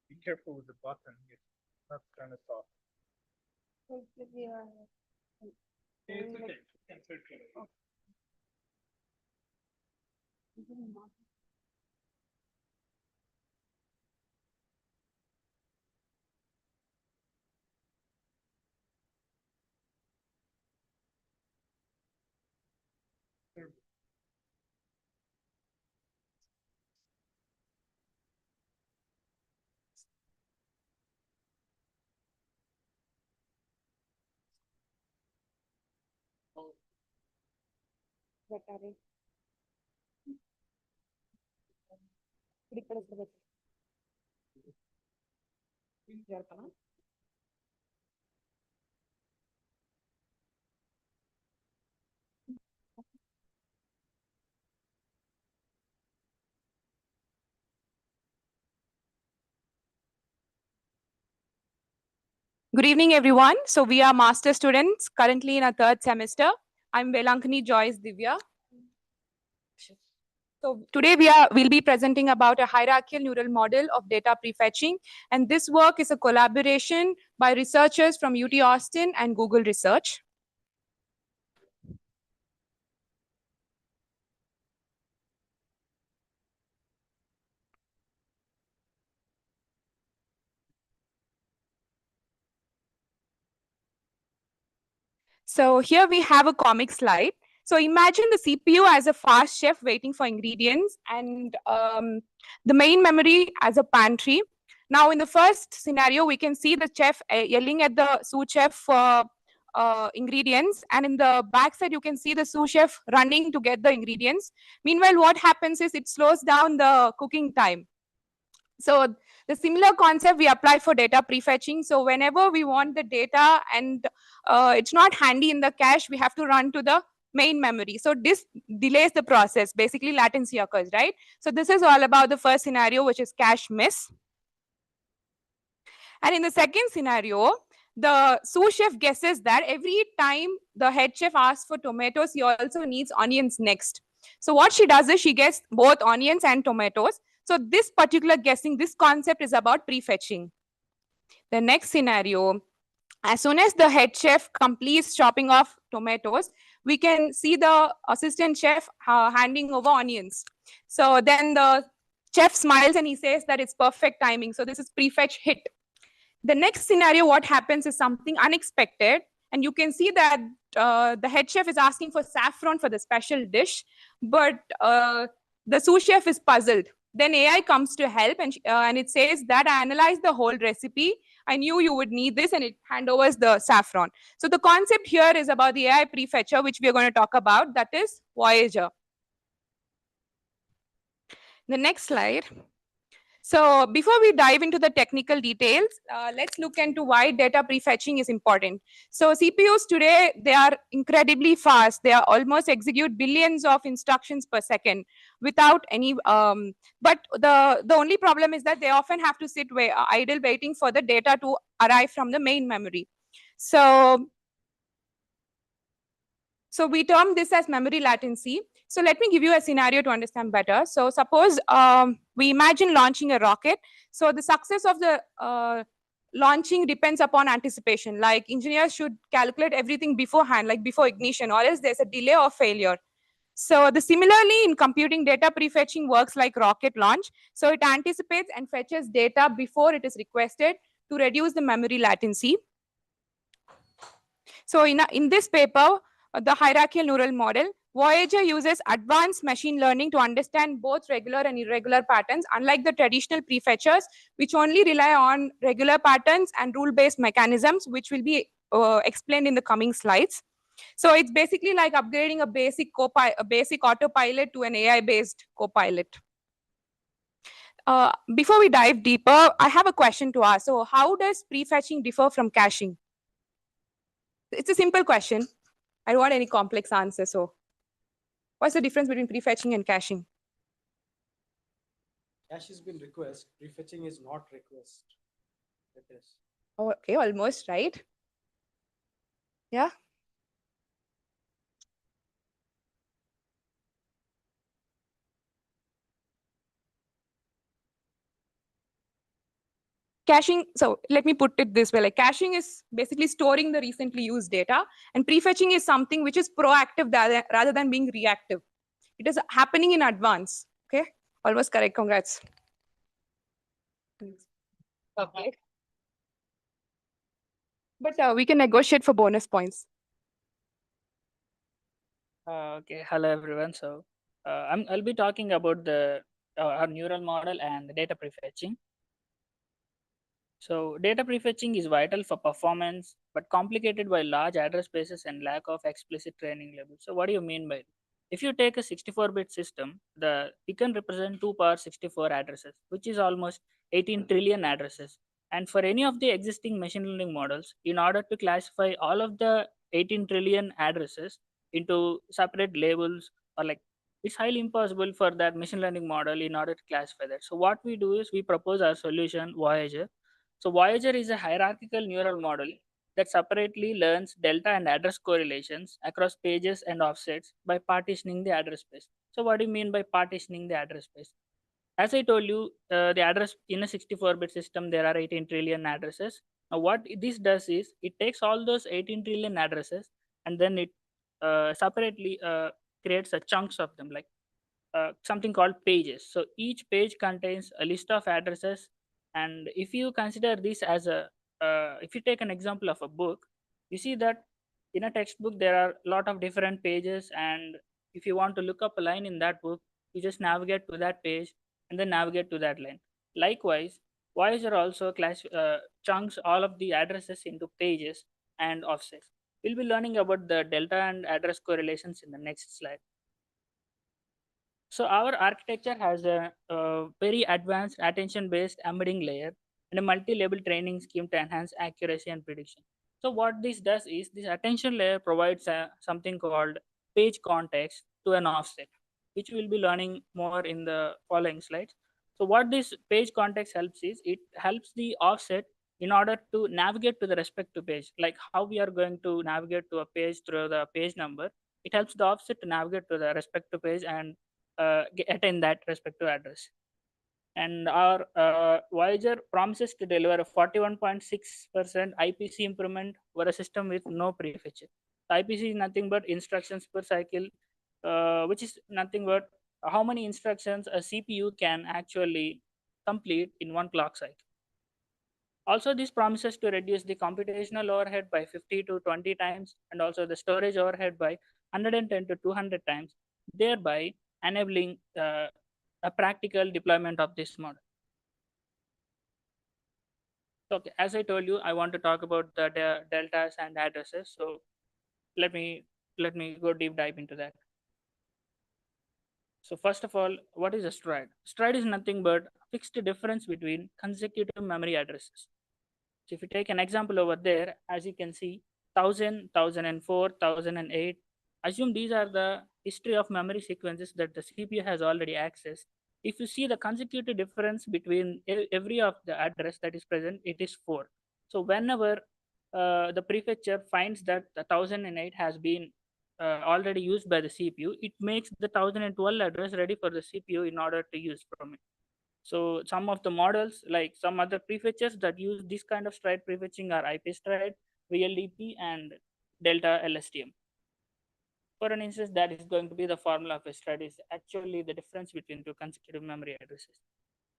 Be careful with the button. It's not kind of soft. It's okay. It's okay. Good evening, everyone. So we are master students currently in our third semester. I'm Velankani, Joise, Divya. So today we'll be presenting about a hierarchical neural model of data prefetching. And this work is a collaboration by researchers from UT Austin and Google Research. So here we have a comic slide. So imagine the CPU as a fast chef waiting for ingredients, and the main memory as a pantry. Now in the first scenario, we can see the chef yelling at the sous chef for ingredients, and in the back side, you can see the sous chef running to get the ingredients. Meanwhile, what happens is it slows down the cooking time. So the similar concept we apply for data prefetching. So whenever we want the data and it's not handy in the cache, we have to run to the main memory. So this delays the process. Basically, latency occurs, right? So this is all about the first scenario, which is cache miss. And in the second scenario, the sous chef guesses that every time the head chef asks for tomatoes, he also needs onions next. So what she does is she gets both onions and tomatoes. So this particular guessing, this concept is about prefetching. The next scenario, as soon as the head chef completes chopping off tomatoes, we can see the assistant chef handing over onions. So then the chef smiles and he says that it's perfect timing. So this is prefetch hit. The next scenario, what happens is something unexpected. And you can see that the head chef is asking for saffron for the special dish, but the sous chef is puzzled. Then AI comes to help, and it says that I analyzed the whole recipe. I knew you would need this, and it handovers the saffron. So the concept here is about the AI prefetcher, which we are going to talk about. That is Voyager. The next slide. So before we dive into the technical details, let's look into why data prefetching is important. So CPUs today, they are incredibly fast. They are almost execute billions of instructions per second without any, but the only problem is that they often have to sit idle waiting for the data to arrive from the main memory. So we term this as memory latency. So let me give you a scenario to understand better. So suppose we imagine launching a rocket. So the success of the launching depends upon anticipation. Like engineers should calculate everything beforehand, like before ignition, or else there's a delay or failure. So similarly in computing, data prefetching works like rocket launch. So it anticipates and fetches data before it is requested to reduce the memory latency. So in this paper, the hierarchical neural model, Voyager uses advanced machine learning to understand both regular and irregular patterns, unlike the traditional prefetchers, which only rely on regular patterns and rule-based mechanisms, which will be explained in the coming slides. So it's basically like upgrading a basic autopilot to an AI-based copilot. Before we dive deeper, I have a question to ask. So how does prefetching differ from caching? It's a simple question. I don't want any complex answer. So what's the difference between prefetching and caching? Cache has been request. Prefetching is not request. It is. Oh, okay, almost right. Yeah. Caching, so let me put it this way, like caching is basically storing the recently used data, and prefetching is something which is proactive rather than being reactive. It is happening in advance. Okay, almost correct, congrats. Okay. But we can negotiate for bonus points. Okay, hello everyone. So I'll be talking about our neural model and the data prefetching. So data prefetching is vital for performance, but complicated by large address spaces and lack of explicit training levels. So what do you mean by it? If you take a 64-bit system, it can represent 2 power 64 addresses, which is almost 18 trillion addresses. And for any of the existing machine learning models, in order to classify all of the 18 trillion addresses into separate labels, or like it's highly impossible for that machine learning model in order to classify that. So what we do is we propose our solution, Voyager. So Voyager is a hierarchical neural model that separately learns delta and address correlations across pages and offsets by partitioning the address space. So what do you mean by partitioning the address space? As I told you, the address in a 64-bit system, there are 18 trillion addresses. Now what this does is it takes all those 18 trillion addresses and then it separately creates a chunks of them, like something called pages. So each page contains a list of addresses. And if you consider this as if you take an example of a book, you see that in a textbook, there are a lot of different pages. And if you want to look up a line in that book, you just navigate to that page and then navigate to that line. Likewise, Voyager also chunks all of the addresses into pages and offsets. We'll be learning about the delta and address correlations in the next slide. So our architecture has a very advanced attention-based embedding layer and a multi-level training scheme to enhance accuracy and prediction. So what this does is this attention layer provides something called page context to an offset, which we'll be learning more in the following slides. So what this page context helps is it helps the offset in order to navigate to the respective page, like how we are going to navigate to a page through the page number. It helps the offset to navigate to the respective page and attain that respective address. And our Voyager promises to deliver a 41.6% IPC improvement for a system with no prefetcher. The IPC is nothing but instructions per cycle, which is nothing but how many instructions a CPU can actually complete in one clock cycle. Also, this promises to reduce the computational overhead by 50 to 20 times and also the storage overhead by 110 to 200 times, thereby enabling a practical deployment of this model. So, okay, as I told you, I want to talk about the deltas and addresses. So let me go deep dive into that. So first of all, what is a stride? Stride is nothing but fixed difference between consecutive memory addresses. So if you take an example over there, as you can see, 1000, 1004, 1008, assume these are the history of memory sequences that the CPU has already accessed. If you see the consecutive difference between every of the address that is present, it is 4. So whenever the prefetcher finds that the 1008 has been already used by the CPU, it makes the 1012 address ready for the CPU in order to use from it. So some of the models, like some other prefetchers that use this kind of stride prefetching are IP stride, VLDP, and delta LSTM. For an instance, that is going to be the formula of a stride is actually the difference between two consecutive memory addresses.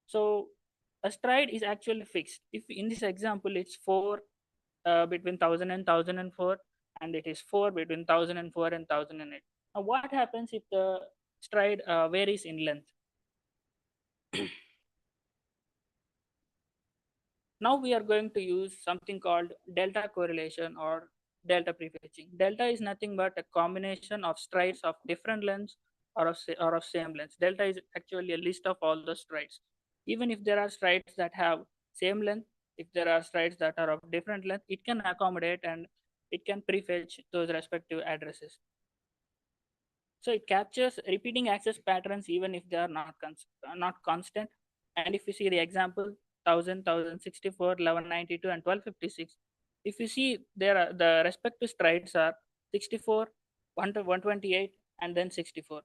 So a stride is actually fixed. If in this example, it's 4 between 1000 and 1004, and it is 4 between 1004 and 1008. Now what happens if the stride varies in length? Now we are going to use something called delta correlation or delta prefetching. Delta is nothing but a combination of strides of different lengths or of same lengths. Delta is actually a list of all the strides. Even if there are strides that have same length, if there are strides that are of different length, it can accommodate and it can prefetch those respective addresses. So it captures repeating access patterns even if they are not constant. And if you see the example, 1000, 1064, 1192, and 1256, if you see there are the respective strides are 64, 128, and then 64.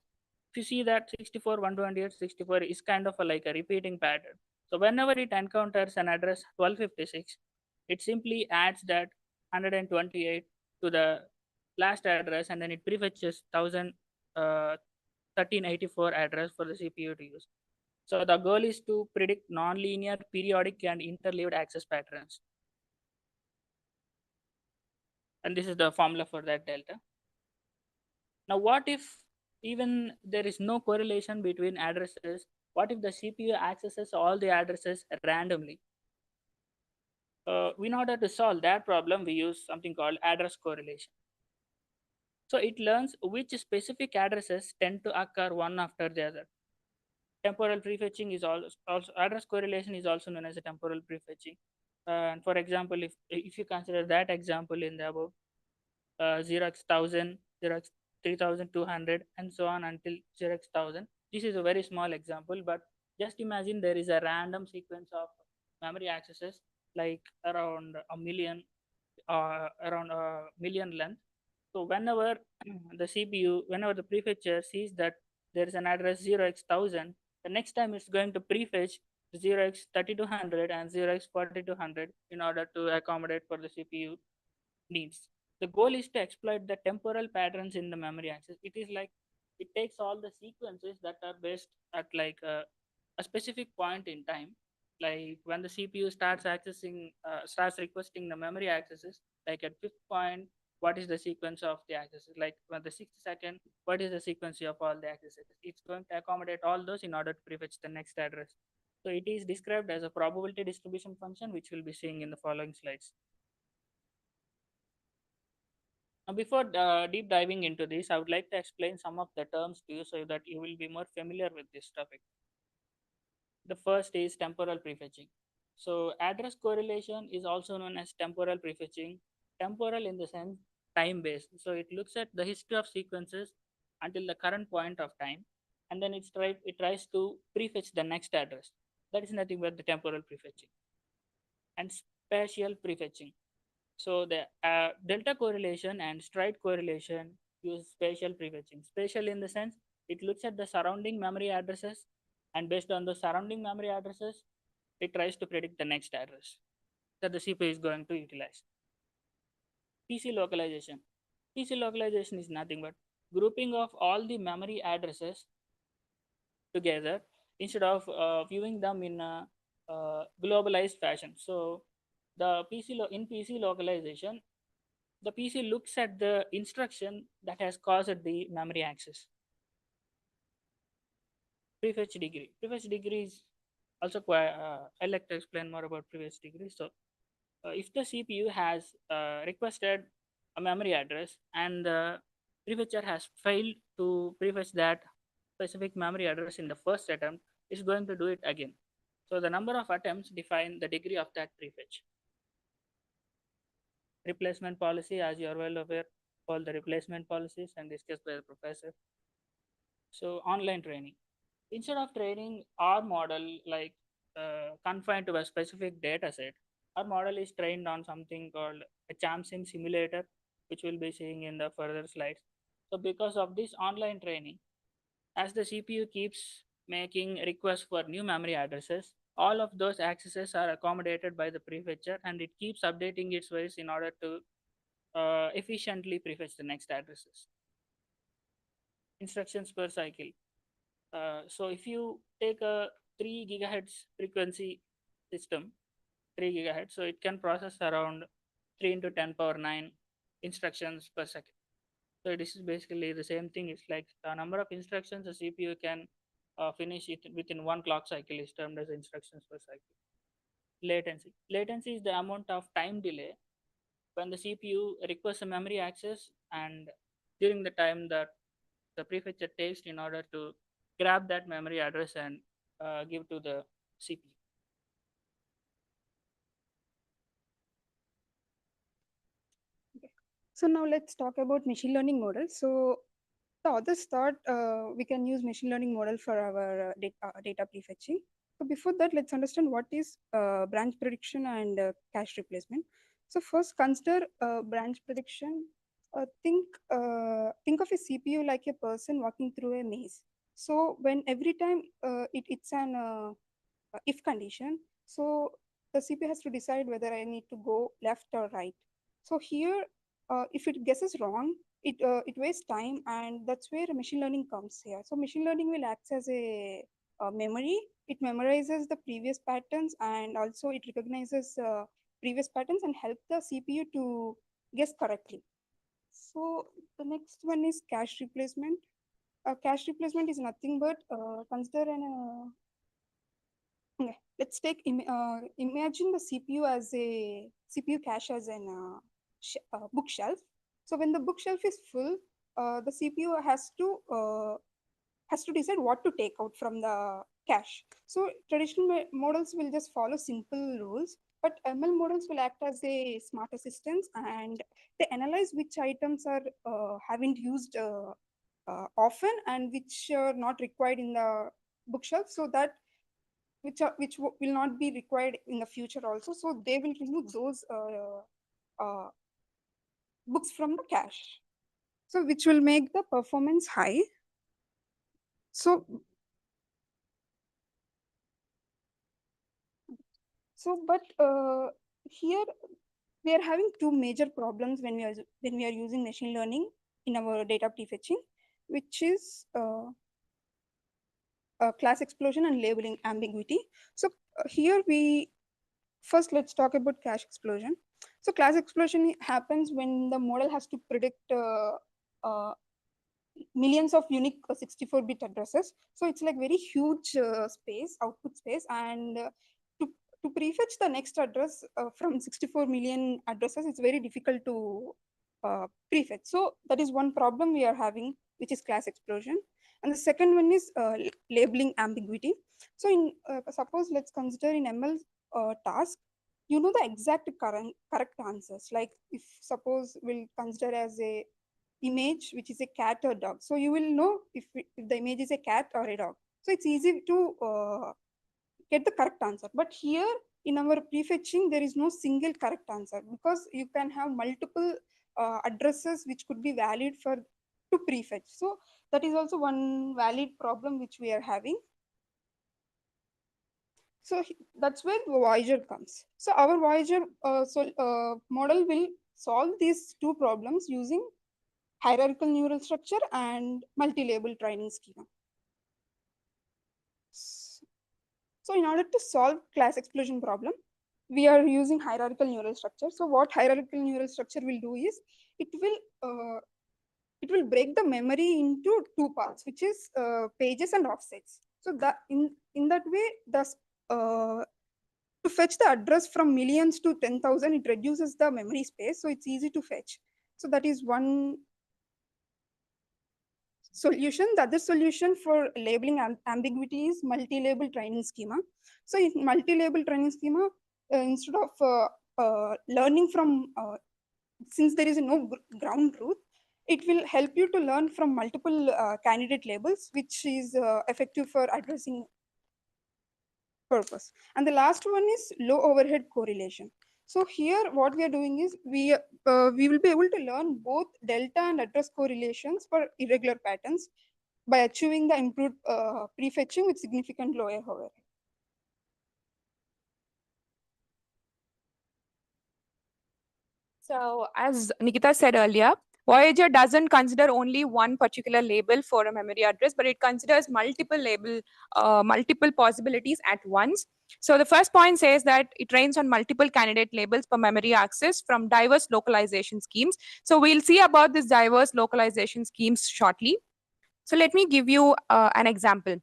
If you see that 64, 128, 64 is kind of like a repeating pattern. So whenever it encounters an address 1256, it simply adds that 128 to the last address and then it prefetches 1384 address for the CPU to use. So the goal is to predict nonlinear, periodic, and interleaved access patterns. And this is the formula for that delta. Now, what if even there is no correlation between addresses? What if the CPU accesses all the addresses randomly? In order to solve that problem, we use something called address correlation. So it learns which specific addresses tend to occur one after the other. Temporal prefetching is also address correlation is also known as a temporal prefetching. And for example, if you consider that example in the above, 0x1000, 0x 3200, and so on until 0x1000. This is a very small example, but just imagine there is a random sequence of memory accesses like around a million length. So whenever the CPU, whenever the prefetcher sees that there is an address 0x1000, the next time it's going to prefetch 0x3200 and 0x4200 in order to accommodate for the CPU needs. The goal is to exploit the temporal patterns in the memory access. It is like it takes all the sequences that are based at like a specific point in time. Like when the CPU starts requesting the memory accesses, like at 5th point, what is the sequence of the accesses? Like when the 6th second, what is the sequence of all the accesses? It's going to accommodate all those in order to prefetch the next address. So it is described as a probability distribution function, which we'll be seeing in the following slides. Now, before deep diving into this, I would like to explain some of the terms to you so that you will be more familiar with this topic. The first is temporal prefetching. So address correlation is also known as temporal prefetching. Temporal in the sense time based. So it looks at the history of sequences until the current point of time, and then it tries to prefetch the next address. That is nothing but the temporal prefetching. And spatial prefetching. So the delta correlation and stride correlation use spatial prefetching. Spatial in the sense it looks at the surrounding memory addresses, and based on the surrounding memory addresses, it tries to predict the next address that the CPU is going to utilize. PC localization. PC localization is nothing but grouping of all the memory addresses together instead of viewing them in a globalized fashion. So the in PC localization, the PC looks at the instruction that has caused the memory access. Prefetch degree. Prefetch degree is also quite, I'd like to explain more about prefetch degree. So if the CPU has requested a memory address and the prefetcher has failed to prefetch that specific memory address in the first attempt, it's going to do it again. So the number of attempts define the degree of that prefetch. Replacement policy, as you are well aware, all the replacement policies and discussed by the professor. So online training. Instead of training our model like confined to a specific data set, our model is trained on something called a ChamSim simulator, which we'll be seeing in the further slides. So because of this online training, as the CPU keeps making requests for new memory addresses, all of those accesses are accommodated by the prefetcher, and it keeps updating its ways in order to efficiently prefetch the next addresses. Instructions per cycle. So if you take a 3 gigahertz frequency system, 3 gigahertz, so it can process around 3 into 10 power 9 instructions per second. So this is basically the same thing. It's like the number of instructions the CPU can finish it within one clock cycle is termed as instructions per cycle. Latency. Latency is the amount of time delay when the CPU requests a memory access and during the time that the prefetcher takes in order to grab that memory address and give to the CPU. Okay. So now let's talk about machine learning models. So the authors thought we can use machine learning model for our data prefetching. So before that, let's understand what is branch prediction and cache replacement. So first, consider branch prediction. Think of a CPU like a person walking through a maze. So when every time it's an if condition, so the CPU has to decide whether I need to go left or right. So here, if it guesses wrong, it wastes time, and that's where machine learning comes here. So machine learning will act as a memory. It memorizes the previous patterns, and also it recognizes previous patterns and help the CPU to guess correctly. So the next one is cache replacement. Cache replacement is nothing but consider an okay, let's take imagine the CPU as a CPU cache as an bookshelf. So when the bookshelf is full, the CPU has to decide what to take out from the cache. So traditional models will just follow simple rules, but ML models will act as a smart assistants, and they analyze which items are haven't used often and which are not required in the bookshelf, so that which will not be required in the future also. So they will remove those books from the cache. So which will make the performance high. So but here we are having two major problems when we are using machine learning in our data prefetching, which is class explosion and labeling ambiguity. So here first let's talk about cache explosion. So class explosion happens when the model has to predict millions of unique 64-bit addresses. So it's like very huge output space, and to prefetch the next address from 64 million addresses, it's very difficult to prefetch. So that is one problem we are having, which is class explosion. And the second one is labeling ambiguity. So in suppose let's consider in ML task, you know the exact correct answers. Like if suppose we'll consider as a image which is a cat or dog, so you will know if the image is a cat or a dog. So it's easy to get the correct answer. But here in our prefetching, there is no single correct answer, because you can have multiple addresses which could be valid for to prefetch. So that is also one valid problem which we are having. So that's where Voyager comes. So our Voyager model will solve these two problems using hierarchical neural structure and multi-label training schema. So in order to solve class explosion problem, we are using hierarchical neural structure. So what hierarchical neural structure will do is it will break the memory into two parts, which is pages and offsets. So that in that way, to fetch the address from millions to 10,000, it reduces the memory space, so it's easy to fetch. So that is one solution. The other solution for labeling ambiguity is multi-label training schema. So in multi-label training schema, instead of learning from, since there is no ground truth, it will help you to learn from multiple candidate labels, which is effective for addressing purpose. And the last one is low overhead correlation. So here what we are doing is we will be able to learn both delta and address correlations for irregular patterns by achieving the improved prefetching with significant lower overhead. So as Nikita said earlier, Voyager doesn't consider only one particular label for a memory address, but it considers multiple possibilities at once. So the first point says that it trains on multiple candidate labels per memory access from diverse localization schemes. So we'll see about this diverse localization schemes shortly. So let me give you an example.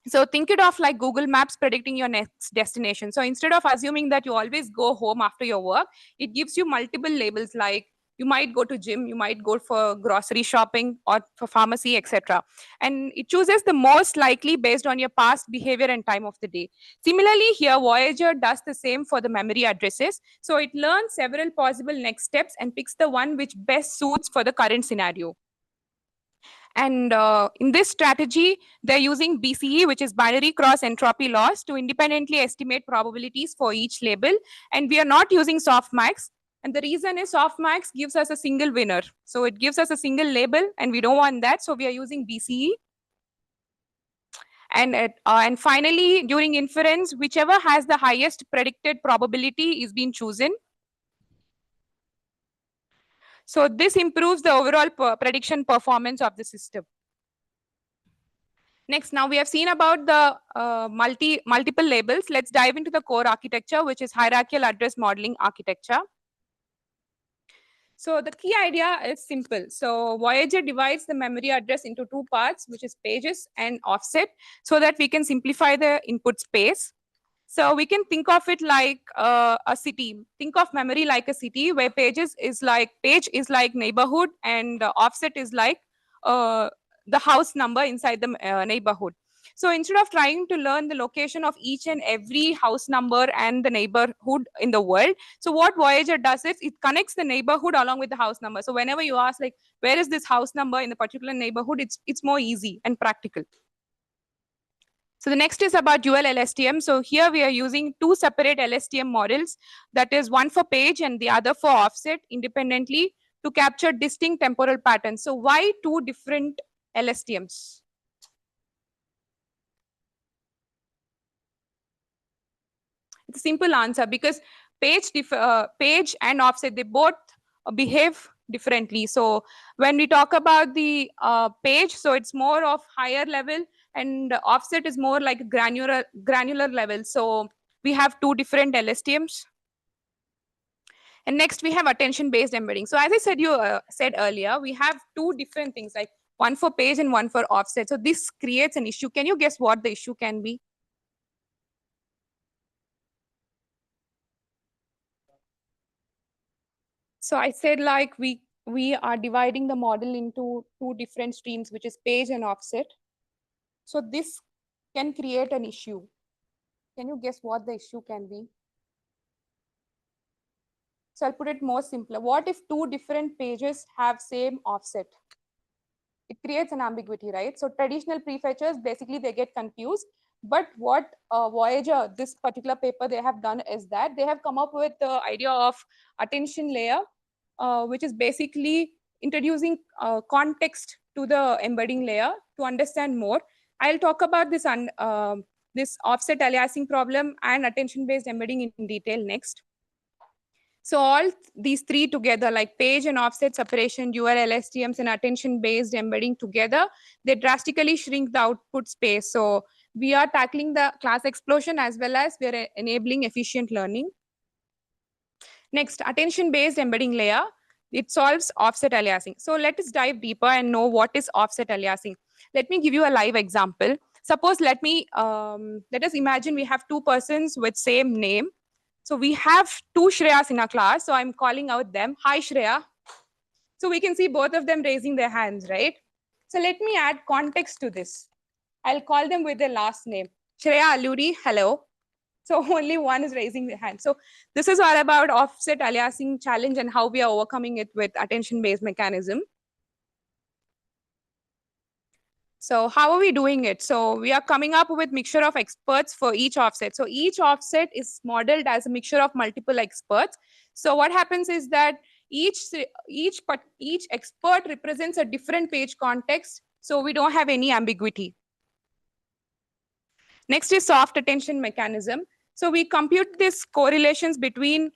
So think it of like Google Maps predicting your next destination. So instead of assuming that you always go home after your work, it gives you multiple labels, like you might go to gym, you might go for grocery shopping or for pharmacy, etc. And it chooses the most likely based on your past behavior and time of the day. Similarly, here Voyager does the same for the memory addresses. So it learns several possible next steps and picks the one which best suits for the current scenario. And in this strategy, they're using BCE, which is binary cross entropy loss, to independently estimate probabilities for each label. And we are not using softmax. And the reason is softmax gives us a single winner. So it gives us a single label, and we don't want that. So we are using BCE. And finally, during inference, whichever has the highest predicted probability is being chosen. So this improves the overall prediction performance of the system. Next, now we have seen about the multiple labels. Let's dive into the core architecture, which is hierarchical address modeling architecture. So the key idea is simple. So Voyager divides the memory address into two parts, which is pages and offset, so that we can simplify the input space. So we can think of it like a city. Think of memory like a city, where page is like neighborhood, and offset is like the house number inside the neighborhood. So instead of trying to learn the location of each and every house number and the neighborhood in the world, so what Voyager does is it connects the neighborhood along with the house number. So whenever you ask, like, where is this house number in the particular neighborhood, it's more easy and practical. So the next is about dual LSTM. So here we are using two separate LSTM models, that is one for page and the other for offset, independently, to capture distinct temporal patterns. So why two different LSTMs? It's a simple answer, because page and offset, they both behave differently. So when we talk about the page, so it's more of higher level, and offset is more like granular level. So we have two different LSTMs. And next we have attention based embedding. So as I said earlier, we have two different things, like one for page and one for offset. So this creates an issue. Can you guess what the issue can be? So I said, like, we are dividing the model into two different streams, which is page and offset. So this can create an issue. Can you guess what the issue can be? So I'll put it more simpler. What if two different pages have same offset? It creates an ambiguity, right? So traditional prefetchers, basically they get confused. But what Voyager, this particular paper they have done is that they have come up with the idea of attention layer, which is basically introducing context to the embedding layer to understand more. I'll talk about this this offset aliasing problem and attention-based embedding in detail next. So all these three together, like page and offset separation, URL STMs, and attention-based embedding together, they drastically shrink the output space. So we are tackling the class explosion as well as we are enabling efficient learning. Next, attention-based embedding layer. It solves offset aliasing. So let us dive deeper and know what is offset aliasing. Let me give you a live example. Suppose let us imagine we have two persons with same name. So we have two Shreyas in our class. So I'm calling out them. Hi, Shreya. So we can see both of them raising their hands, right? So let me add context to this. I'll call them with their last name. Shreya Alluri, hello. So only one is raising their hand. So this is all about offset aliasing challenge and how we are overcoming it with attention-based mechanism. So how are we doing it? So we are coming up with mixture of experts for each offset. So each offset is modeled as a mixture of multiple experts. So what happens is that each expert represents a different page context. So we don't have any ambiguity. Next is soft attention mechanism. So we compute these correlations between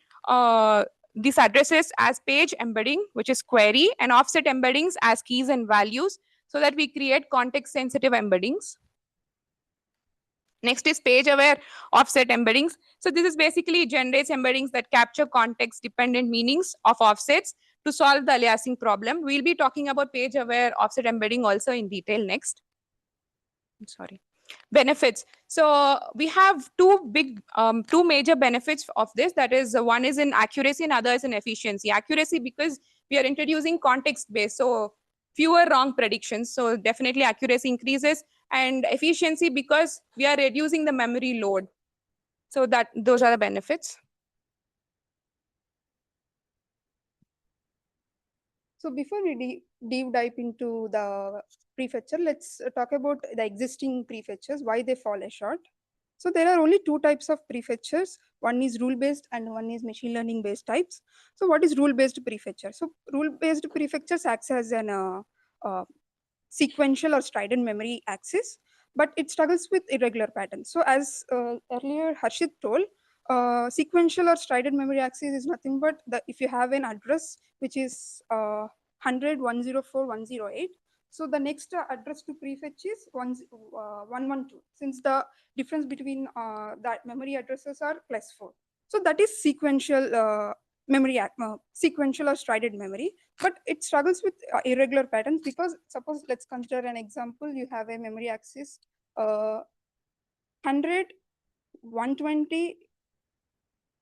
these addresses as page embedding, which is query, and offset embeddings as keys and values, so that we create context-sensitive embeddings. Next is page-aware offset embeddings. So this is basically generates embeddings that capture context-dependent meanings of offsets to solve the aliasing problem. We'll be talking about page-aware offset embedding also in detail next. I'm sorry. Benefits. So we have two major benefits of this. That is, one is in accuracy and other is in efficiency. Accuracy because we are introducing context-based, so fewer wrong predictions. So definitely accuracy increases, and efficiency because we are reducing the memory load. So those are the benefits. So before we deep dive into the prefetcher, let's talk about the existing prefetchers, why they fall short. So there are only two types of prefetchers. One is rule-based and one is machine learning-based types. So what is rule-based prefetcher? So rule-based prefetchers acts as an sequential or strident memory axis, but it struggles with irregular patterns. So as earlier Harshith told, sequential or strident memory axis is nothing but if you have an address which is 100, 104, 108, so the next address to prefetch is 112, since the difference between that memory addresses are +4. So that is sequential memory, sequential or strident memory, but it struggles with irregular patterns because suppose let's consider an example. You have a memory axis 100, 120,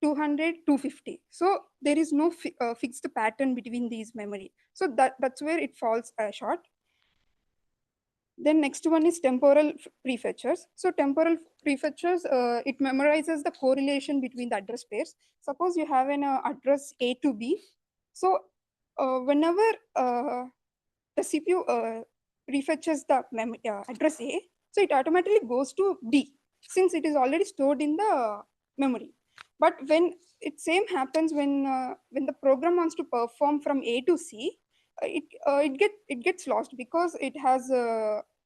200, 250. So there is no fixed pattern between these memory. So that's where it falls short. Then next one is temporal prefetchers. So temporal prefetchers, it memorizes the correlation between the address pairs. Suppose you have an address A to B. So whenever the CPU prefetches the address A, so it automatically goes to B since it is already stored in the memory. But when it same happens when the program wants to perform from A to C, it gets lost because it has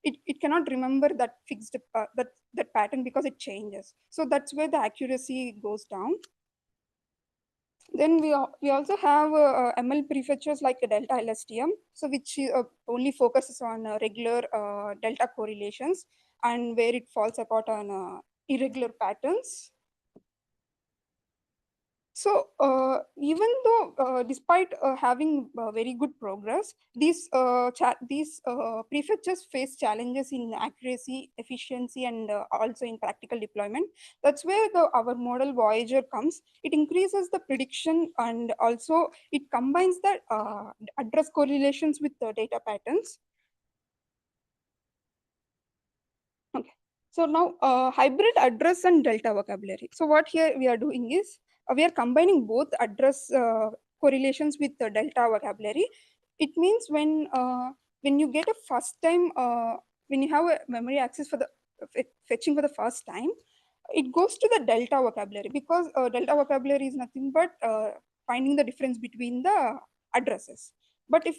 it cannot remember that fixed that pattern because it changes. So that's where the accuracy goes down. Then we also have ML prefetchers like a delta LSTM, so which only focuses on regular delta correlations and where it falls apart on irregular patterns. So even though, despite having very good progress, these prefetchers face challenges in accuracy, efficiency, and also in practical deployment. That's where our model Voyager comes. It increases the prediction, and also it combines the address correlations with the data patterns. Okay. So now hybrid address and delta vocabulary. So what here we are doing is, we are combining both address correlations with the delta vocabulary. It means when you get a first time, when you have a memory access for the fetching for the first time, it goes to the delta vocabulary, because delta vocabulary is nothing but finding the difference between the addresses. But if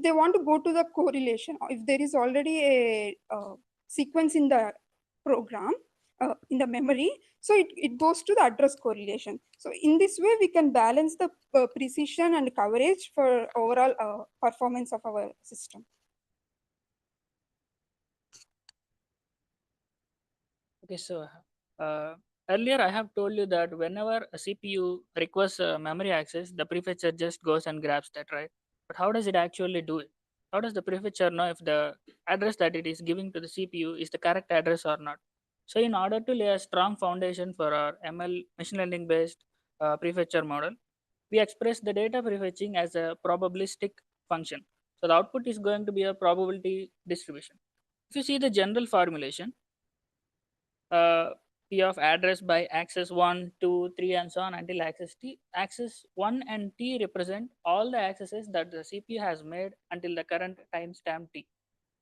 they want to go to the correlation, or if there is already a sequence in the program, in the memory, so it goes to the address correlation. So in this way, we can balance the precision and coverage for overall performance of our system. Okay, so earlier I have told you that whenever a CPU requests memory access, the prefetcher just goes and grabs that, right? But how does it actually do it? How does the prefetcher know if the address that it is giving to the CPU is the correct address or not? So in order to lay a strong foundation for our ML machine learning based prefetcher model, we express the data prefetching as a probabilistic function. So the output is going to be a probability distribution. If you see the general formulation, P of address by access 1, 2, 3, and so on until access t. Access 1 and t represent all the accesses that the CPU has made until the current timestamp t.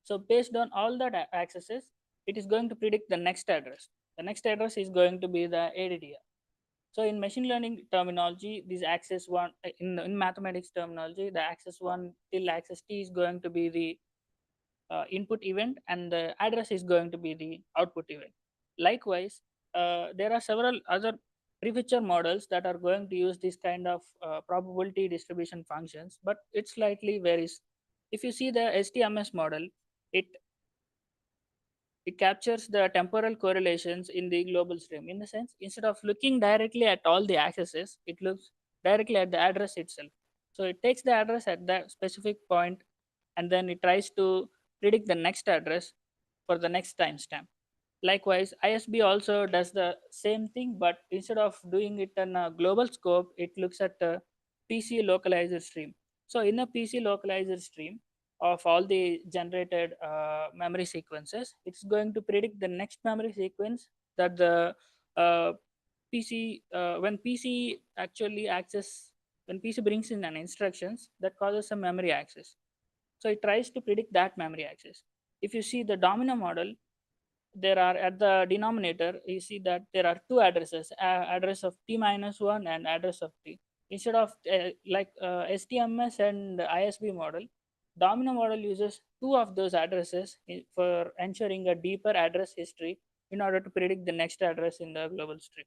So based on all that accesses, it is going to predict the next address. The next address is going to be the ADDR. So in machine learning terminology, this access 1, in mathematics terminology, the access 1 till access t is going to be the input event, and the address is going to be the output event. Likewise, there are several other prefetcher models that are going to use this kind of probability distribution functions, but it slightly varies. If you see the STMS model, it captures the temporal correlations in the global stream. In the sense, instead of looking directly at all the accesses, it looks directly at the address itself. So it takes the address at that specific point, and then it tries to predict the next address for the next timestamp. Likewise, ISB also does the same thing, but instead of doing it in a global scope, it looks at the PC localizer stream. So in a PC localizer stream of all the generated memory sequences, it's going to predict the next memory sequence that the PC, when PC actually access, when PC brings in an instructions that causes some memory access. So it tries to predict that memory access. If you see the domino model, there are at the denominator, you see that there are two addresses, address of t-1 and address of t. Instead of STMS and ISB model, domino model uses two of those addresses for ensuring a deeper address history in order to predict the next address in the global stream.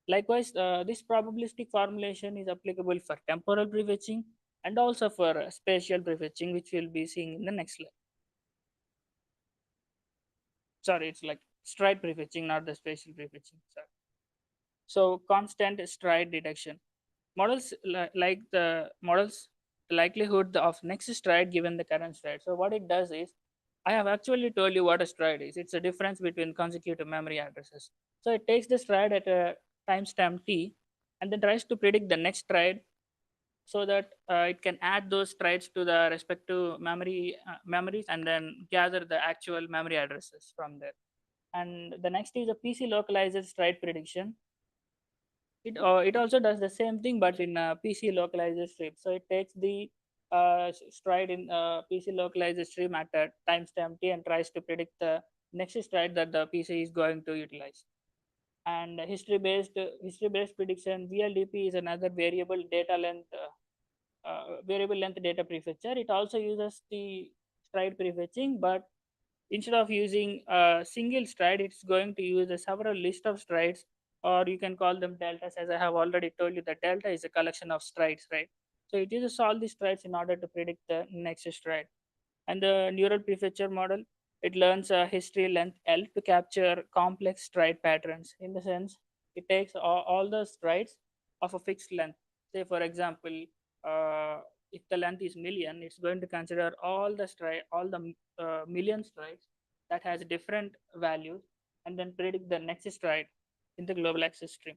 Likewise, this probabilistic formulation is applicable for temporal prefetching and also for spatial prefetching, which we'll be seeing in the next slide. Sorry, it's like stride prefetching, not the spatial prefetching. Sorry. So constant stride detection. Models like the models the likelihood of next stride given the current stride. So what it does is, I have actually told you what a stride is. It's a difference between consecutive memory addresses. So it takes the stride at a timestamp t and then tries to predict the next stride so that it can add those strides to the respective memories and then gather the actual memory addresses from there. And the next is a PC localizer stride prediction. It also does the same thing, but in a PC localizer stream. So it takes the stride in PC localizer stream at a timestamp t and tries to predict the next stride that the PC is going to utilize. And history based prediction, VLDP, is another variable length data prefetcher. It also uses the stride prefetching, but instead of using a single stride, it's going to use a several list of strides, or you can call them deltas. As I have already told you, that delta is a collection of strides, right? So it uses all these strides in order to predict the next stride. And the neural prefetcher model, it learns a history length L to capture complex stride patterns. In the sense, it takes all the strides of a fixed length. Say, for example, if the length is million, it's going to consider all the million strides that has different values, and then predict the next stride in the global access stream.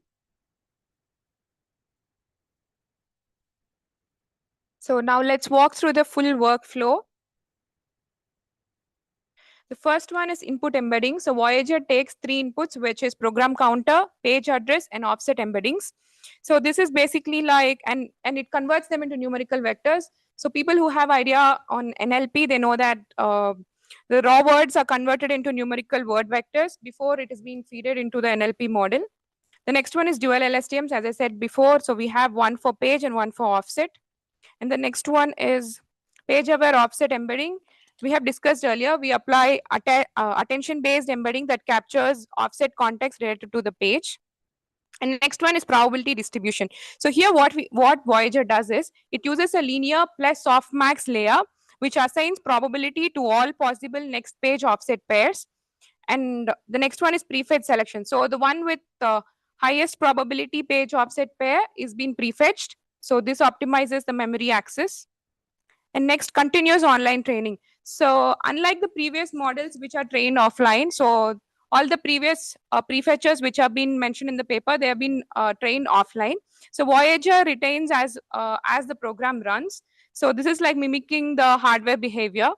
So now let's walk through the full workflow. The first one is input embedding. So Voyager takes 3 inputs, which is program counter, page address, and offset embeddings. So this is basically like, and it converts them into numerical vectors. So people who have idea on NLP, they know that the raw words are converted into numerical word vectors before it is being fed into the NLP model. The next one is dual LSTMs, as I said before. So we have one for page and one for offset. And the next one is page-aware offset embedding. We have discussed earlier, we apply attention-based embedding that captures offset context related to the page. And the next one is probability distribution. So here what Voyager does is, it uses a linear plus softmax layer, which assigns probability to all possible next page offset pairs. And the next one is prefetch selection. So the one with the highest probability page offset pair is being prefetched. So this optimizes the memory access. And next, continuous online training. So unlike the previous models which are trained offline, so all the previous prefetchers which have been mentioned in the paper, they have been trained offline. So Voyager retains as the program runs. So this is like mimicking the hardware behavior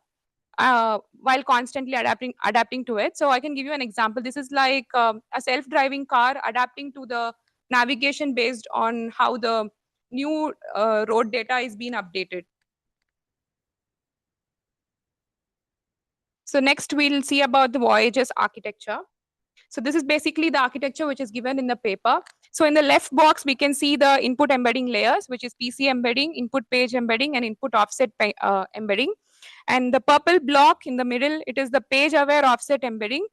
while constantly adapting to it. So I can give you an example. This is like a self-driving car adapting to the navigation based on how the new road data is being updated. So next we'll see about the Voyager's architecture. So this is basically the architecture which is given in the paper. So in the left box, we can see the input embedding layers, which is PC embedding, input page embedding, and input offset embedding. And the purple block in the middle, it is the page-aware offset embedding.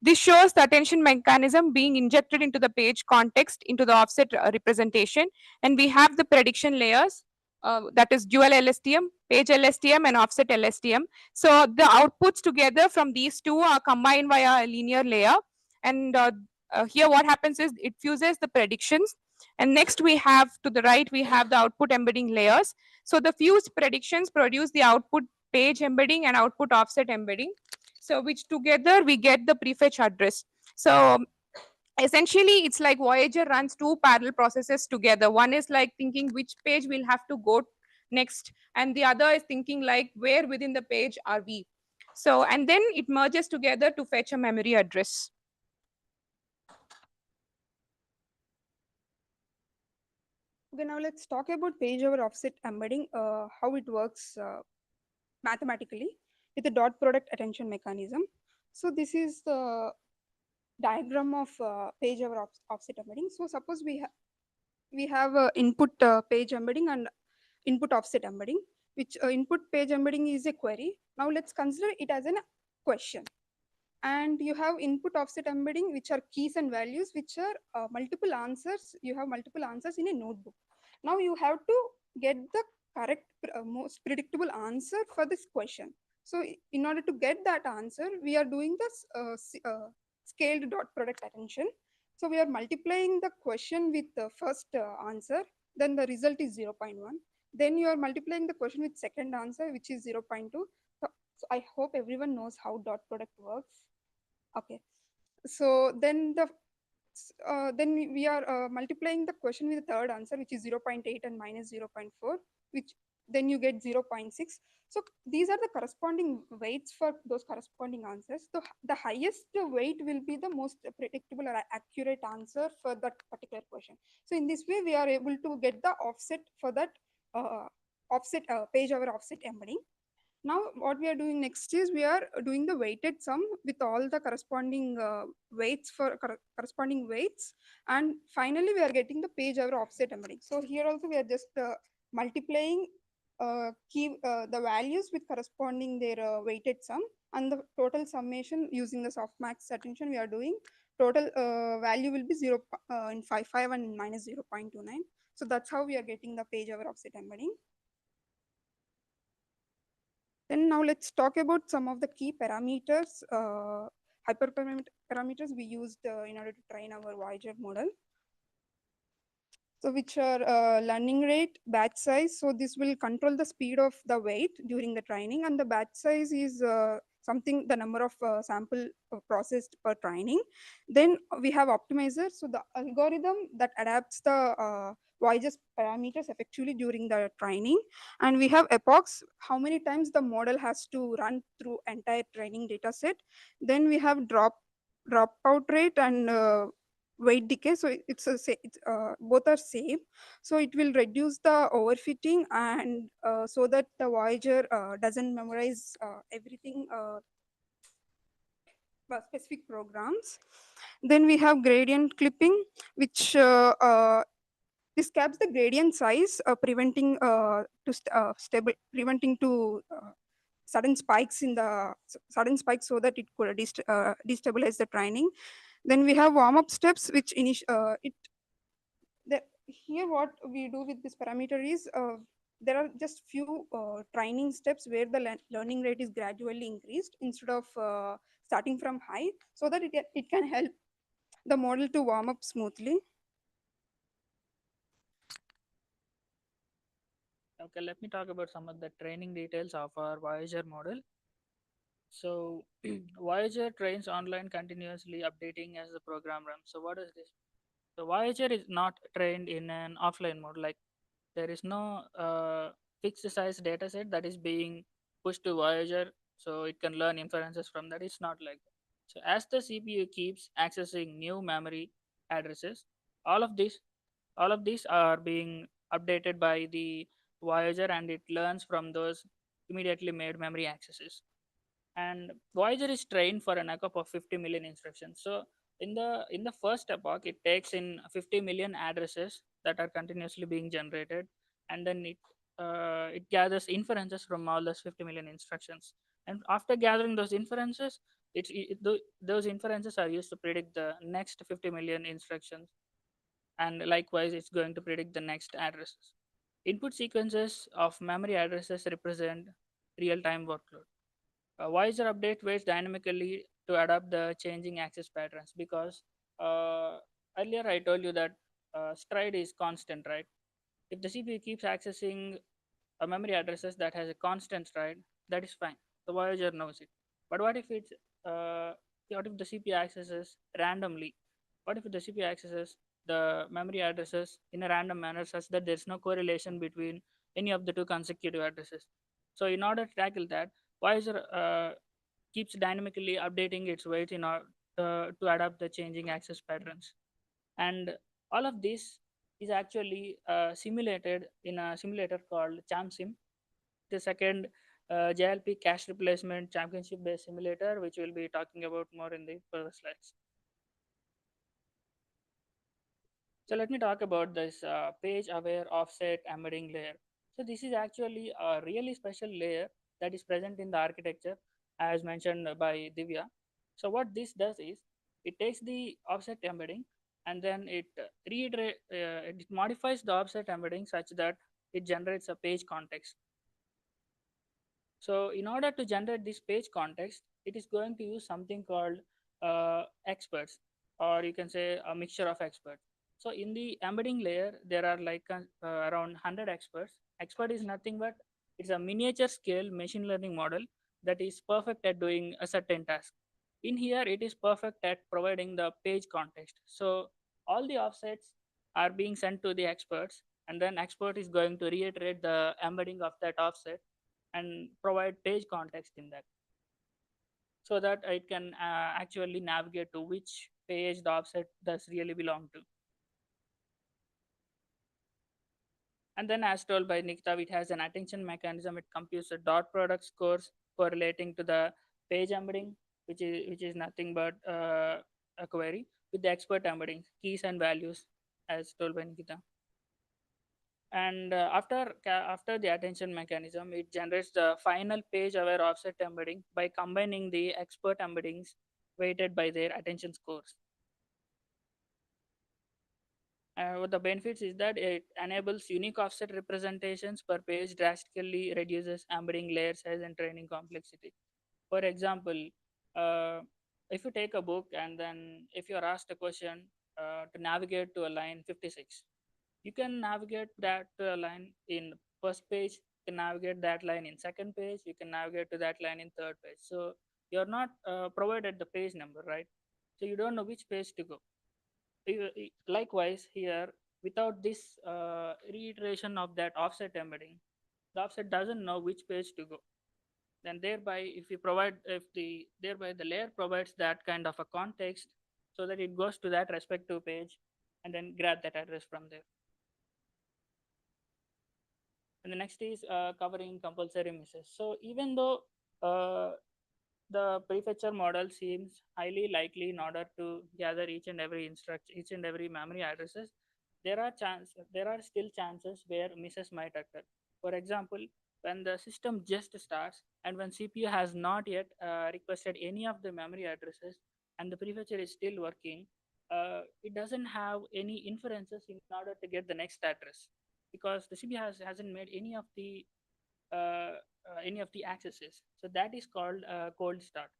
This shows the attention mechanism being injected into the page context, into the offset representation. And we have the prediction layers, that is dual LSTM, page LSTM, and offset LSTM. So the outputs together from these two are combined via a linear layer. And here what happens is it fuses the predictions. And next we have, to the right, we have the output embedding layers. So the fused predictions produce the output page embedding and output offset embedding. So which together we get the prefetch address. So essentially it's like Voyager runs 2 parallel processes together. One is like thinking which page we'll have to go next, and the other is thinking like where within the page are we. So, and then it merges together to fetch a memory address. Okay, now let's talk about page over offset embedding, how it works mathematically with the dot product attention mechanism. So this is the diagram of page over offset embedding. So suppose we have input page embedding and input offset embedding, which input page embedding is a query. Now let's consider it as a question. And you have input offset embedding, which are keys and values, which are multiple answers. You have multiple answers in a notebook. Now you have to get the correct, most predictable answer for this question. So in order to get that answer, we are doing this scaled dot product attention. So we are multiplying the question with the first answer, then the result is 0.1. Then you are multiplying the question with second answer, which is 0.2. So I hope everyone knows how dot product works. Okay, so then then we are multiplying the question with the third answer, which is 0.8 and minus 0.4, which then you get 0.6. So these are the corresponding weights for those corresponding answers. So the highest weight will be the most predictable or accurate answer for that particular question. So in this way, we are able to get the offset for that offset page over offset embedding. Now what we are doing next is we are doing the weighted sum with all the corresponding weights for corresponding weights, and finally we are getting the page over offset embedding. So here also we are just multiplying the values with corresponding their weighted sum, and the total summation using the softmax attention we are doing. Total value will be 0.55 and minus 0.29. So that's how we are getting the page over offset embedding. Then now let's talk about some of the key parameters, hyperparameters we used in order to train our Voyager model. So which are learning rate, batch size. So this will control the speed of the weight during the training, and the batch size is something, the number of sample processed per training. Then we have optimizer. So the algorithm that adapts the Voyager's parameters effectively during the training. And we have epochs, how many times the model has to run through entire training data set. Then we have dropout rate and weight decay. So both are same. So it will reduce the overfitting, and so that the Voyager doesn't memorize everything, specific programs. Then we have gradient clipping, which this caps the gradient size, preventing sudden spikes so that it could destabilize the training. Then we have warm-up steps, which here what we do with this parameter is there are just few training steps where the learning rate is gradually increased instead of starting from high, so that it can help the model to warm up smoothly. Okay, let me talk about some of the training details of our Voyager model. So Voyager trains online continuously, updating as the program runs. So what is this? So Voyager is not trained in an offline mode. Like there is no fixed size data set that is being pushed to Voyager so it can learn inferences from that. It's not like that. So as the CPU keeps accessing new memory addresses, all of these are being updated by the Voyager, and it learns from those immediately made memory accesses. And Voyager is trained for an epoch of 50 million instructions. So in the first epoch, it takes in 50 million addresses that are continuously being generated, and then it gathers inferences from all those 50 million instructions. And after gathering those inferences, those inferences are used to predict the next 50 million instructions, and likewise, it's going to predict the next addresses. Input sequences of memory addresses represent real-time workload. Voyager update waits dynamically to adapt the changing access patterns, because earlier I told you that stride is constant, right? If the CPU keeps accessing a memory addresses that has a constant stride, that is fine. The Voyager knows it. But what if the CPU accesses randomly? What if the CPU accesses the memory addresses in a random manner such that there's no correlation between any of the two consecutive addresses? So in order to tackle that, Voyager keeps dynamically updating its weights in order to adapt the changing access patterns. And all of this is actually simulated in a simulator called ChamSim, the second JLP cache replacement championship based simulator, which we'll be talking about more in the further slides. So let me talk about this page aware offset embedding layer. So this is actually a really special layer that is present in the architecture as mentioned by Divya. So what this does is it takes the offset embedding, and then it modifies the offset embedding such that it generates a page context. So in order to generate this page context, it is going to use something called experts, or you can say a mixture of experts. So in the embedding layer, there are like around 100 experts. Expert is nothing but it's a miniature scale machine learning model that is perfect at doing a certain task. In here, it is perfect at providing the page context. So all the offsets are being sent to the experts, and then expert is going to reiterate the embedding of that offset and provide page context in that, so that it can actually navigate to which page the offset does really belong to. And then, as told by Nikitha, it has an attention mechanism. It computes the dot product scores correlating to the page embedding, which is nothing but a query with the expert embedding, keys and values, as told by Nikitha. And after the attention mechanism, it generates the final page aware offset embedding by combining the expert embeddings weighted by their attention scores. What the benefits is that it enables unique offset representations per page, drastically reduces embedding layer size and training complexity. For example, if you take a book and then if you're asked a question to navigate to a line 56, you can navigate that line in first page, you can navigate that line in second page, you can navigate to that line in third page. So you're not provided the page number, right? So you don't know which page to go. Likewise here, without this reiteration of that offset embedding, the offset doesn't know which page to go. Then thereby, if you provide, thereby the layer provides that kind of a context so that it goes to that respective page and then grab that address from there. And the next is covering compulsory misses. So even though the prefetcher model seems highly likely in order to gather each and every memory addresses, there are still chances where misses might occur. For example, when the system just starts and when CPU has not yet requested any of the memory addresses and the prefetcher is still working, it doesn't have any inferences in order to get the next address, because the CPU hasn't made any of the accesses. So that is called cold start.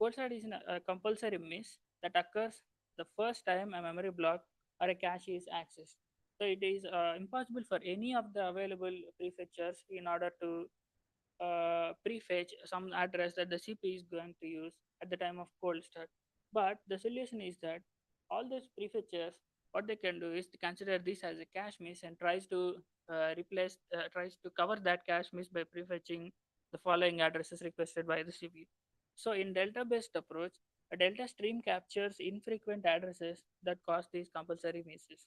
Cold start is a compulsory miss that occurs the first time a memory block or a cache is accessed. So it is impossible for any of the available prefetchers in order to prefetch some address that the CPU is going to use at the time of cold start. But the solution is that all those prefetchers, what they can do is to consider this as a cache miss and tries to tries to cover that cache miss by prefetching the following addresses requested by the CPU. So in delta-based approach, a delta stream captures infrequent addresses that cause these compulsory misses.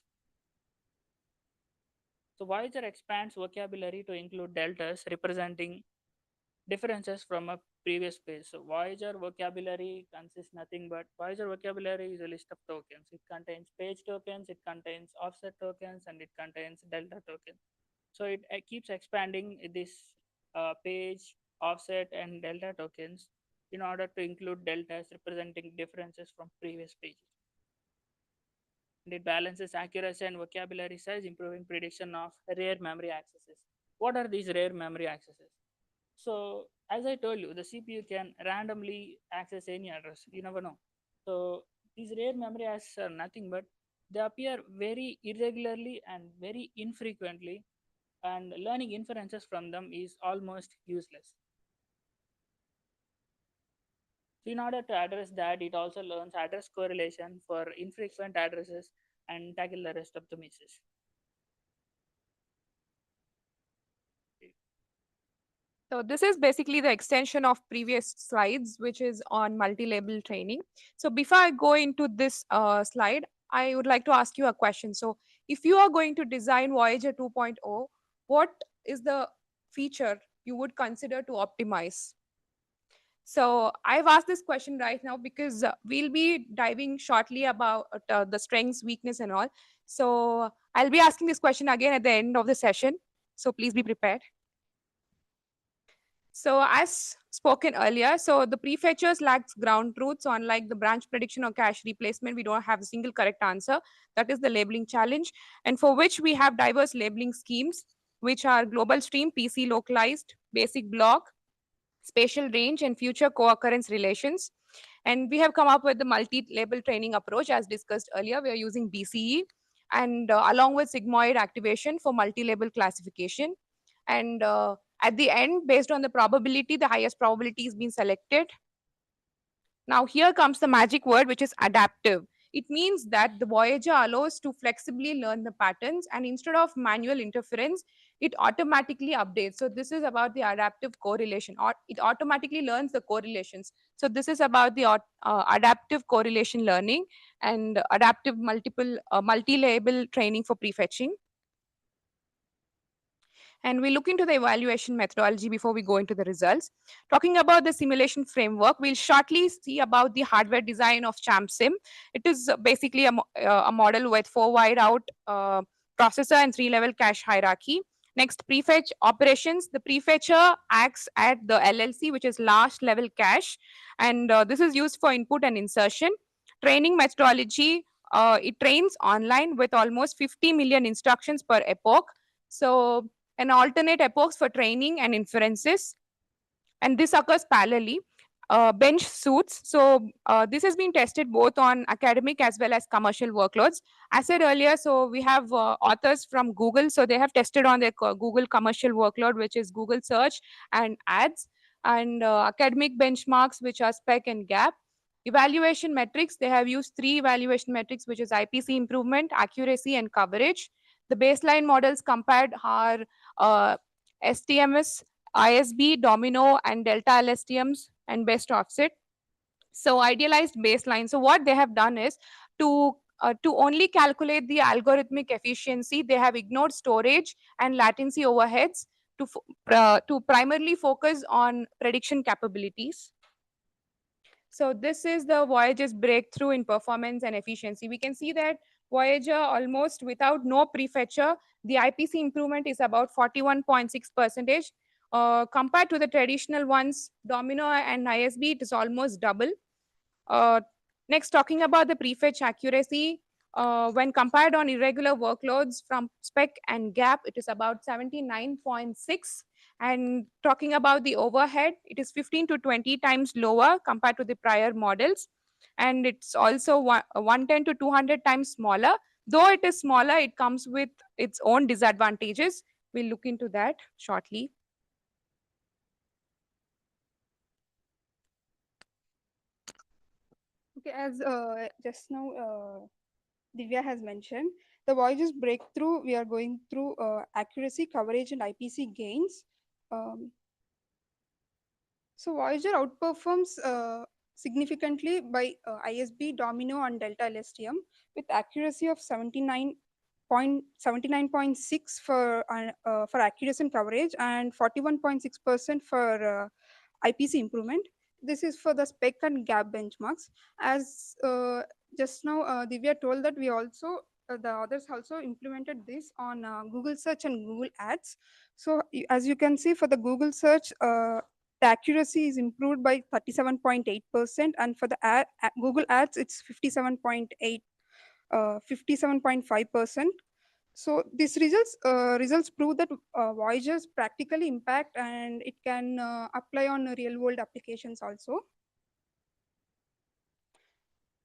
So Voyager expands vocabulary to include deltas representing differences from a previous page. So Voyager vocabulary consists nothing but Voyager vocabulary is a list of tokens. It contains page tokens, it contains offset tokens, and it contains delta tokens. So it keeps expanding this page, offset, and delta tokens in order to include deltas representing differences from previous pages. And it balances accuracy and vocabulary size, improving prediction of rare memory accesses. What are these rare memory accesses? So as I told you, the CPU can randomly access any address. You never know. So these rare memory accesses are nothing but they appear very irregularly and very infrequently, and learning inferences from them is almost useless. So in order to address that, it also learns address correlation for infrequent addresses and tackle the rest of the misses. So this is basically the extension of previous slides, which is on multi-label training. So before I go into this slide, I would like to ask you a question. So if you are going to design Voyager 2.0, what is the feature you would consider to optimize? So I've asked this question right now because we'll be diving shortly about the strengths, weakness, and all. So I'll be asking this question again at the end of the session. So please be prepared. So as spoken earlier, so the prefetchers lacks ground truth. So unlike the branch prediction or cache replacement, we don't have a single correct answer. That is the labeling challenge, and for which we have diverse labeling schemes, which are global stream, PC localized, basic block, spatial range, and future co-occurrence relations. And we have come up with the multi-label training approach as discussed earlier. We are using BCE and along with sigmoid activation for multi-label classification. And at the end, based on the probability, the highest probability is being selected. Now here comes the magic word, which is adaptive. It means that the Voyager allows to flexibly learn the patterns, and instead of manual interference, it automatically updates. So this is about the adaptive correlation, or it automatically learns the correlations. So this is about the adaptive correlation learning and adaptive multi-label training for prefetching. And we look into the evaluation methodology before we go into the results. Talking about the simulation framework, we'll shortly see about the hardware design of ChampSim. It is basically a model with 4 wide out processor and 3-level cache hierarchy. Next, prefetch operations. The prefetcher acts at the LLC, which is last level cache, and this is used for input and insertion. Training methodology, it trains online with almost 50 million instructions per epoch. So and alternate epochs for training and inferences. And this occurs parallelly. bench suits. So this has been tested both on academic as well as commercial workloads. As said earlier, so we have authors from Google. So they have tested on their Google commercial workload, which is Google search and ads, and academic benchmarks, which are spec and gap. Evaluation metrics, they have used 3 evaluation metrics, which is IPC improvement, accuracy, and coverage. The baseline models compared are STMS, ISB, Domino, and Delta LSTMs, and best offset. So idealized baseline. So what they have done is to only calculate the algorithmic efficiency, they have ignored storage and latency overheads to primarily focus on prediction capabilities. So this is the Voyager's breakthrough in performance and efficiency. We can see that Voyager almost without no prefetcher, the IPC improvement is about 41.6%. Compared to the traditional ones, Domino and ISB, it is almost double. Next, talking about the prefetch accuracy, when compared on irregular workloads from spec and gap, it is about 79.6. And talking about the overhead, it is 15 to 20 times lower compared to the prior models. And it's also 110 to 200 times smaller. Though it is smaller, it comes with its own disadvantages. We'll look into that shortly. Okay, as just now Divya has mentioned, the Voyager's breakthrough, we are going through accuracy, coverage, and IPC gains. So Voyager outperforms significantly by ISB, Domino, and Delta LSTM with accuracy of 79.6 for accuracy and coverage, and 41.6% for IPC improvement. This is for the spec and gap benchmarks. As just now Divya told that we also the others also implemented this on Google search and Google ads. So as you can see, for the Google search, the accuracy is improved by 37.8%, and for the Google ads it's 57.5%. So these results prove that Voyager's practically impact, and it can apply on real world applications also.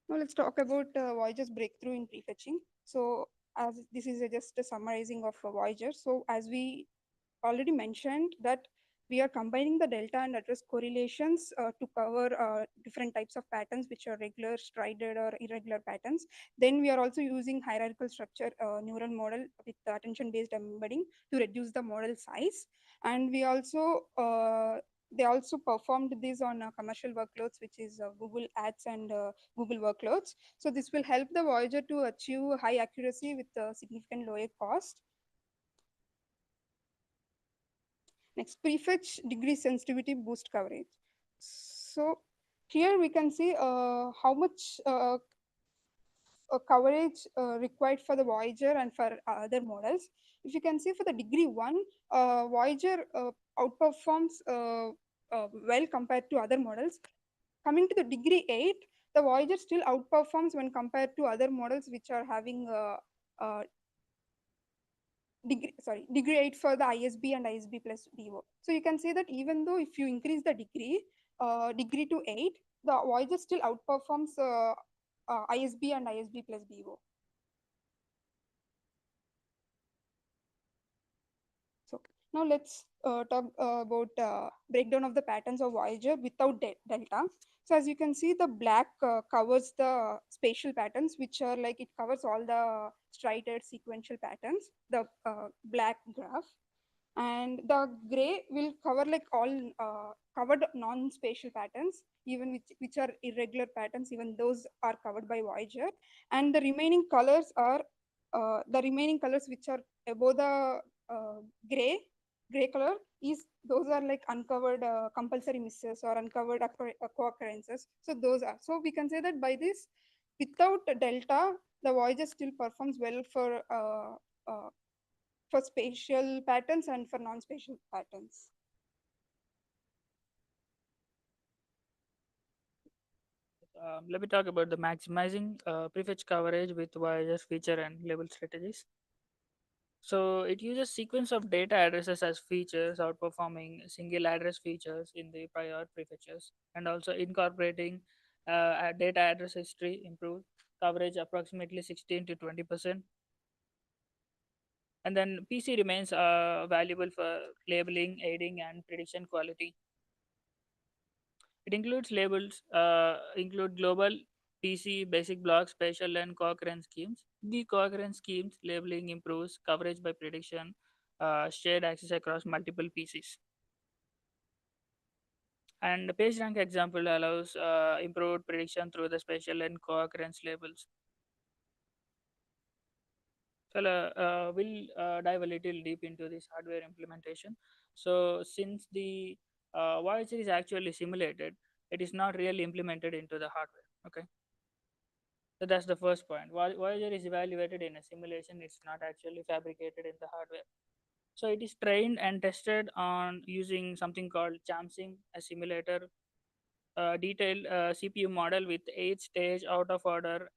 Now let's talk about Voyager's breakthrough in prefetching. So as this is just a summarizing of Voyager. So as we already mentioned that we are combining the delta and address correlations to cover different types of patterns, which are regular, strided, or irregular patterns. Then we are also using hierarchical structure neural model with attention-based embedding to reduce the model size. And we also they also performed this on commercial workloads, which is Google Ads and Google workloads. So this will help the Voyager to achieve high accuracy with significant lower cost. Next, prefetch degree sensitivity boost coverage. So here we can see how much coverage required for the Voyager and for other models. If you can see for the degree 1, Voyager outperforms well compared to other models. Coming to the degree 8, the Voyager still outperforms when compared to other models which are having degree 8 for the ISB and ISB plus DO. So you can say that even though if you increase the degree to 8, the Voyager still outperforms ISB and ISB plus DO. So now let's talk about breakdown of the patterns of Voyager without delta. So as you can see, the black covers the spatial patterns, which are like it covers all the strided sequential patterns, the black graph. And the gray will cover like all covered non-spatial patterns, even which are irregular patterns, even those are covered by Voyager. And the remaining colors are which are above the gray color those are like uncovered compulsory misses or uncovered co-occurrences. So those are, so we can say that by this, without delta, the Voyager still performs well for spatial patterns and for non-spatial patterns. Let me talk about the maximizing prefetch coverage with Voyager's feature and label strategies. So it uses sequence of data addresses as features, outperforming single address features in the prior prefetchers, and also incorporating a data address history, improved coverage approximately 16 to 20%. And then PC remains valuable for labeling, aiding, and prediction quality. It includes labels, include global, PC, basic blocks, spatial, and co-occurrence schemes. The co-occurrence schemes labeling improves coverage by prediction, shared access across multiple PCs. And the page rank example allows improved prediction through the spatial and co-occurrence labels. So we'll dive a little deep into this hardware implementation. So since the Voyager is actually simulated, it is not really implemented into the hardware. Okay. So that's the first point. Voyager is evaluated in a simulation. It's not actually fabricated in the hardware. So it is trained and tested on using something called ChamSim, a simulator detailed CPU model with 8-stage out of order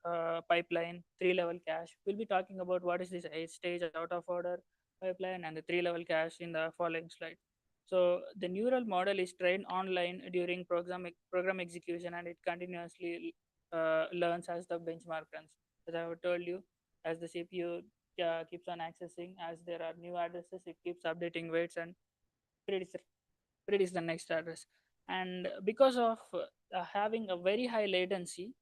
pipeline, 3-level cache. We'll be talking about what is this 8-stage out of order pipeline and the 3-level cache in the following slide. So the neural model is trained online during program execution, and it continuously learns as the benchmark runs. As I have told you, as the CPU keeps on accessing, as there are new addresses, it keeps updating weights and predicts the next address. And because of having a very high latency,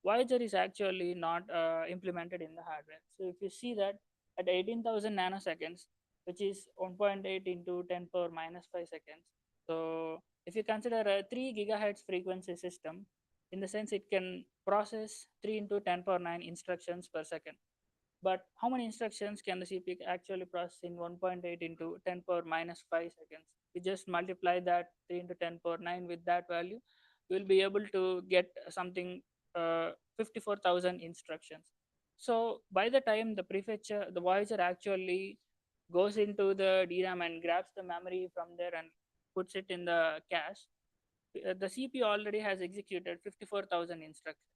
Voyager is actually not implemented in the hardware. So if you see that at 18,000 nanoseconds, which is 1.8 into 10 power minus 5 seconds. So if you consider a 3 gigahertz frequency system, in the sense it can process 3 into 10 power 9 instructions per second. But how many instructions can the CPU actually process in 1.8 into 10 power minus 5 seconds? We just multiply that 3 into 10 power 9 with that value, we will be able to get something 54,000 instructions. So by the time the prefetcher, the Voyager actually goes into the DRAM and grabs the memory from there and puts it in the cache, the CPU already has executed 54,000 instructions.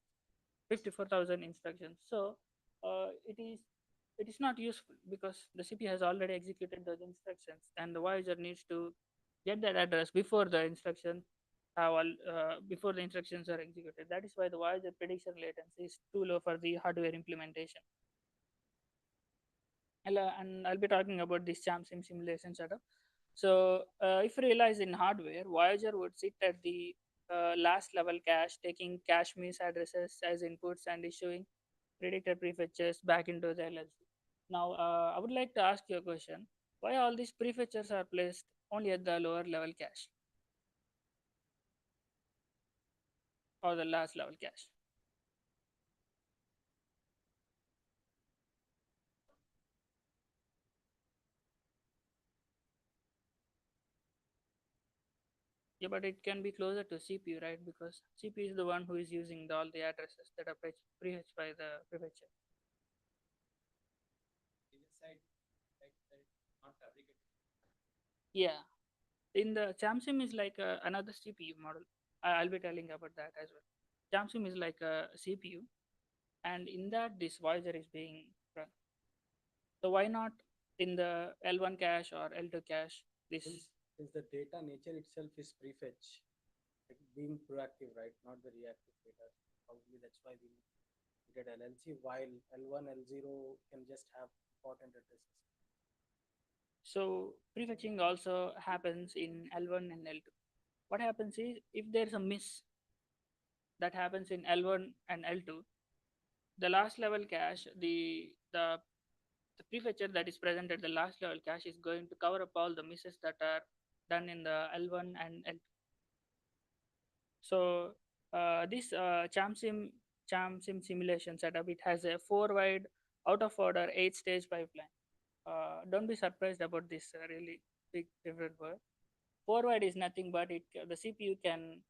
54,000 instructions. So it is not useful because the CPU has already executed those instructions, and the Voyager needs to get that address before the instruction before the instructions are executed. That is why the Voyager prediction latency is too low for the hardware implementation. And I'll be talking about this ChamSim simulation setup. So if you realize in hardware, Voyager would sit at the last level cache, taking cache miss addresses as inputs and issuing predicted prefetchers back into the LLC. Now, I would like to ask you a question. Why all these prefetchers are placed only at the lower level cache or the last level cache? Yeah, but it can be closer to CPU, right? Because CPU is the one who is using all the addresses that are prefetched by the prefetcher. Yeah, in the ChamSim is like another CPU model. I'll be telling about that as well. ChamSim is like a CPU, and in that this Voyager is being run. So why not in the L1 cache or L2 cache? This Since the data nature itself is prefetch, like being proactive, right? Not the reactive data. Probably that's why we get LLC, while L1, L0 can just have important addresses. So prefetching also happens in L1 and L2. What happens is if there's a miss that happens in L1 and L2, the last level cache, the prefetcher that is present at the last level cache is going to cover up all the misses that are done in the L1 and L2. So this ChamSim simulation setup, it has a 4-wide out of order 8-stage pipeline. Don't be surprised about this really big different word. 4-wide is nothing but the CPU can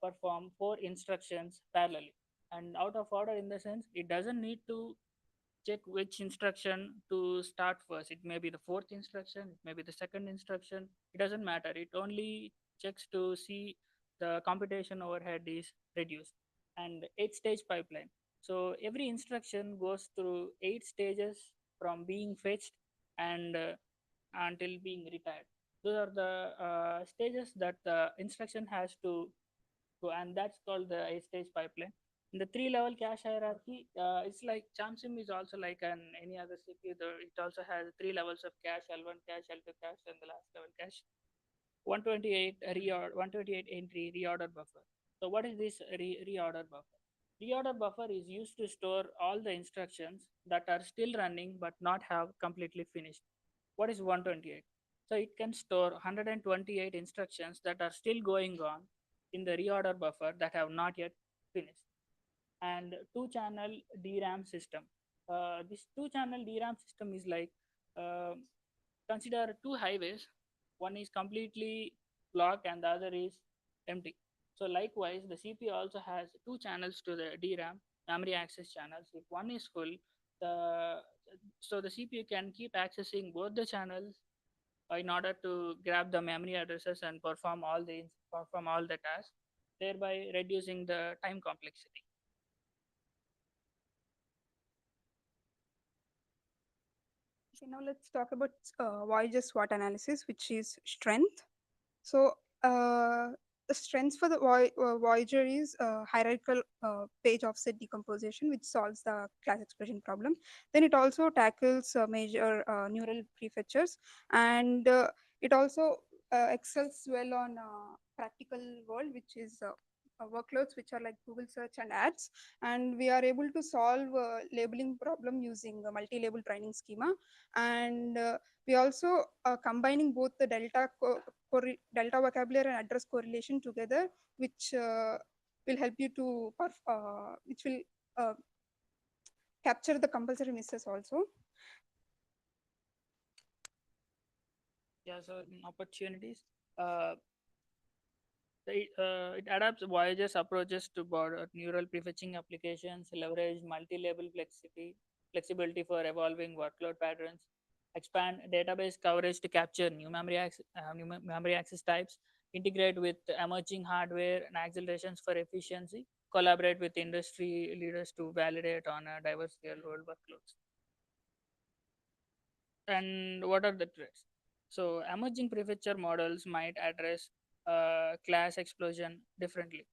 perform 4 instructions parallelly, and out of order in the sense it doesn't need to check which instruction to start first. It may be the 4th instruction, it may be the 2nd instruction. It doesn't matter. It only checks to see the computation overhead is reduced. And 8-stage pipeline. So every instruction goes through 8 stages from being fetched and until being retired. Those are the stages that the instruction has to go, and that's called the stage pipeline. In the three-level cache hierarchy, it's like ChamSim is also like any other CPU. It also has three levels of cache: L1 cache, L2 cache, and the last level cache. 128 entry reorder buffer. So what is this reorder buffer? Reorder buffer is used to store all the instructions that are still running but not have completely finished. What is 128? So it can store 128 instructions that are still going on in the reorder buffer that have not yet finished. And two-channel DRAM system. This two-channel DRAM system is like, consider two highways. One is completely blocked and the other is empty. So likewise, the CPU also has two channels to the DRAM, memory access channels. If one is full, so the CPU can keep accessing both the channels in order to grab the memory addresses and perform all the tasks, thereby reducing the time complexity. Okay, now let's talk about Voyager SWOT analysis, which is strength. So the strengths for the Voyager is hierarchical page offset decomposition, which solves the class expression problem. Then it also tackles major neural prefetchers, and it also excels well on practical world, which is workloads which are like Google search and ads, and we are able to solve labeling problem using a multi-label training schema. And we also combining both the delta vocabulary and address correlation together, which will help you to which will capture the compulsory misses also. Yeah, so opportunities. It adapts Voyager's approaches to broader neural prefetching applications, leverage multi-label flexibility for evolving workload patterns, expand database coverage to capture new memory access types, integrate with emerging hardware and accelerations for efficiency, collaborate with industry leaders to validate on a diverse real-world workloads. And what are the threats? So emerging prefetcher models might address class explosion differently.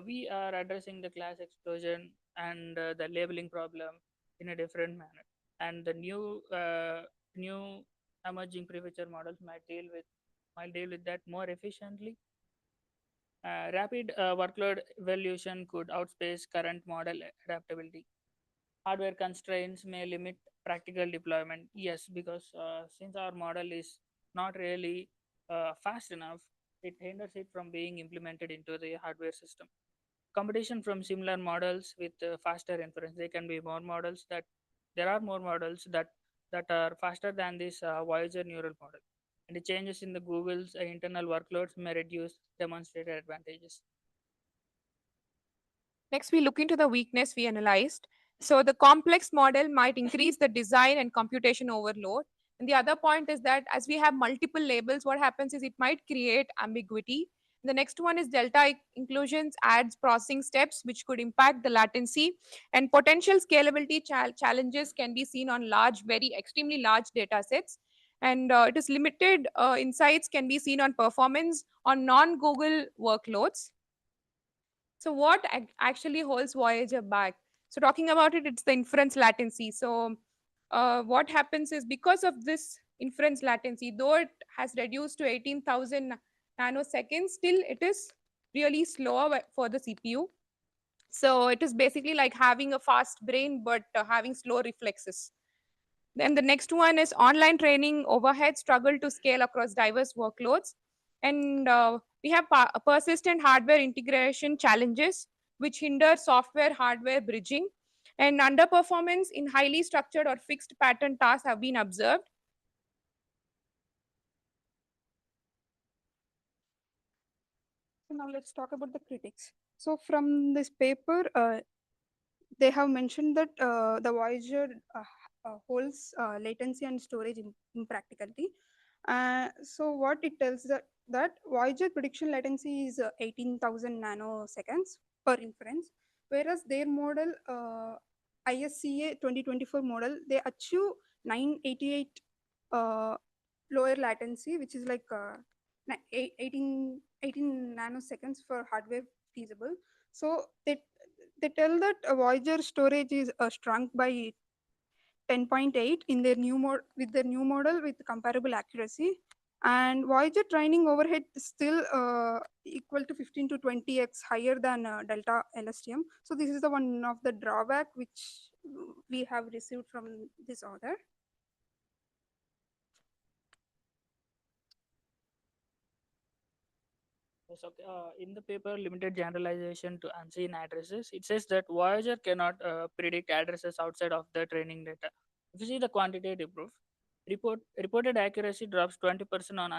We are addressing the class explosion and the labeling problem in a different manner. And the new emerging prefetcher models might deal with that more efficiently. Rapid workload evolution could outspace current model adaptability. Hardware constraints may limit practical deployment. Yes, because since our model is not really fast enough, it hinders it from being implemented into the hardware system. Competition from similar models with faster inference. There can be more models there are more models that are faster than this Voyager neural model. And the changes in the Google's internal workloads may reduce demonstrated advantages. Next, we look into the weakness we analyzed. So the complex model might increase the design and computation overload. And the other point is that as we have multiple labels, what happens is it might create ambiguity. The next one is delta inclusions adds processing steps, which could impact the latency, and potential scalability challenges can be seen on extremely large data sets. And it is limited insights can be seen on performance on non-Google workloads. So what actually holds Voyager back? So talking about it, it's the inference latency. So what happens is because of this inference latency, though it has reduced to 18,000 nanoseconds, still it is really slower for the CPU. So it is basically like having a fast brain, but having slow reflexes. Then the next one is online training overhead struggle to scale across diverse workloads. And we have persistent hardware integration challenges, which hinder software hardware bridging. And underperformance in highly structured or fixed pattern tasks have been observed. So now let's talk about the critics. So from this paper, they have mentioned that the Voyager holds latency and storage impracticality. So what it tells that Voyager prediction latency is 18,000 nanoseconds per inference, whereas their model, ISCA 2024 model, they achieve 988 lower latency, which is like 18 nanoseconds for hardware feasible. So they tell that Voyager storage is shrunk by 10.8 in their with their new model with comparable accuracy, and Voyager training overhead is still equal to 15 to 20x higher than Delta LSTM. So this is the one of the drawback which we have received from this author. Yes, okay. In the paper, limited generalization to unseen addresses, it says that Voyager cannot predict addresses outside of the training data. If you see the quantitative proof, reported accuracy drops 20% on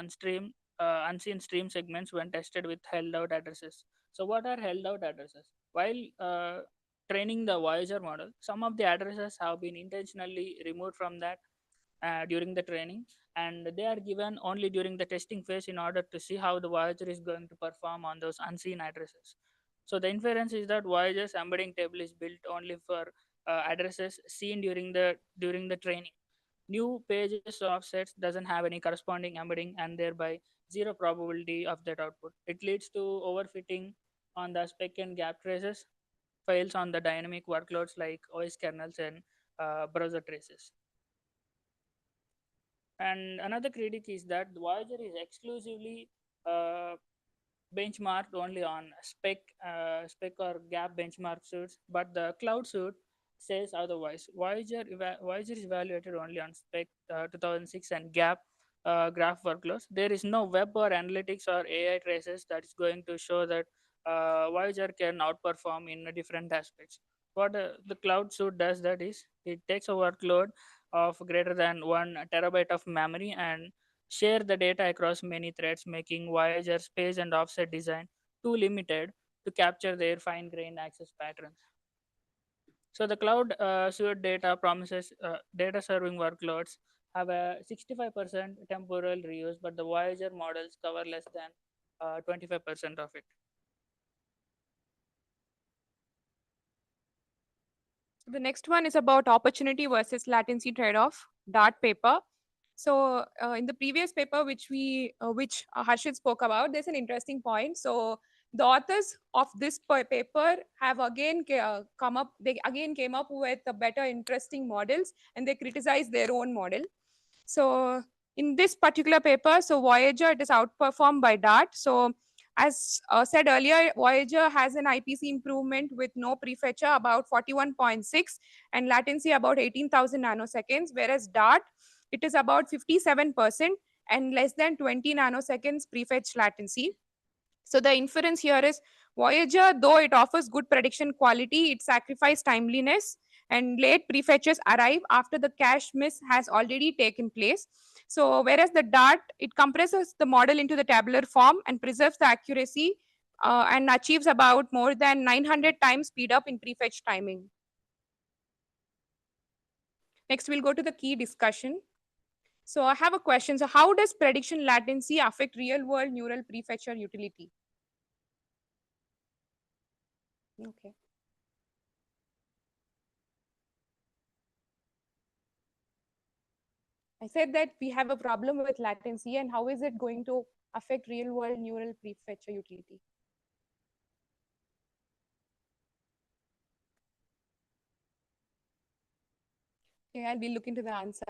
unseen stream segments when tested with held out addresses. So, what are held out addresses? While training the Voyager model, some of the addresses have been intentionally removed from that during the training, and they are given only during the testing phase in order to see how the Voyager is going to perform on those unseen addresses. So the inference is that Voyager's embedding table is built only for addresses seen during the training. New pages offsets doesn't have any corresponding embedding, and thereby zero probability of that output. It leads to overfitting on the spec and gap traces, fails on the dynamic workloads like OS kernels and browser traces. And another critic is that Voyager is exclusively benchmarked only on spec or gap benchmark suits, but the cloud suit says otherwise. Voyager is evaluated only on spec 2006 and gap graph workloads. There is no web or analytics or AI traces that is going to show that Voyager can outperform in different aspects. What the cloud suit does that is it takes a workload of greater than 1 terabyte of memory and share the data across many threads, making Voyager space and offset design too limited to capture their fine-grained access patterns. So the cloud suite data promises data serving workloads have a 65% temporal reuse, but the Voyager models cover less than 25% of it. The next one is about opportunity versus latency trade-off, DART paper. So in the previous paper, which Harshith spoke about, there's an interesting point. So the authors of this paper have again came up with a better interesting models, and they criticize their own model. So in this particular paper, so Voyager, it is outperformed by DART. So as said earlier, Voyager has an IPC improvement with no prefetcher about 41.6 and latency about 18,000 nanoseconds, whereas DART, it is about 57% and less than 20 nanoseconds prefetch latency. So the inference here is Voyager, though it offers good prediction quality, it sacrifices timeliness, and late prefetches arrive after the cache miss has already taken place. So whereas the DART, it compresses the model into the tabular form and preserves the accuracy and achieves about more than 900 times speed up in prefetch timing. Next, we'll go to the key discussion. So I have a question. So how does prediction latency affect real-world neural prefetcher utility? Okay. I said that we have a problem with latency, and how is it going to affect real-world neural prefetcher utility? Okay, I'll be looking to the answer.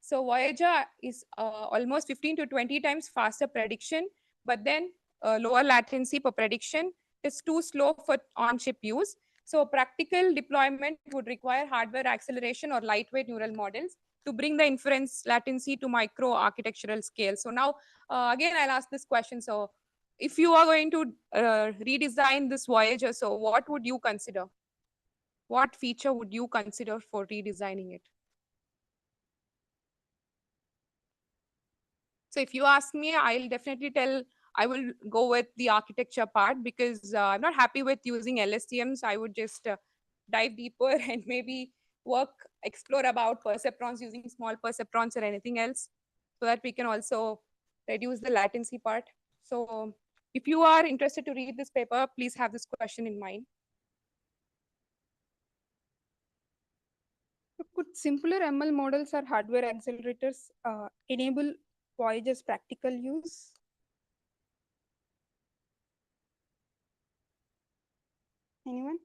So Voyager is almost 15 to 20 times faster prediction, but then lower latency per prediction. It's too slow for on-chip use. So practical deployment would require hardware acceleration or lightweight neural models to bring the inference latency to micro architectural scale. So now, again, I'll ask this question. So if you are going to redesign this Voyager, so what would you consider? What feature would you consider for redesigning it? So if you ask me, I'll definitely tell I will go with the architecture part because I'm not happy with using LSTMs. I would just dive deeper and maybe explore about perceptrons using small perceptrons or anything else so that we can also reduce the latency part. So if you are interested to read this paper, please have this question in mind. could simpler ML models or hardware accelerators enable Voyager's practical use? Anyone?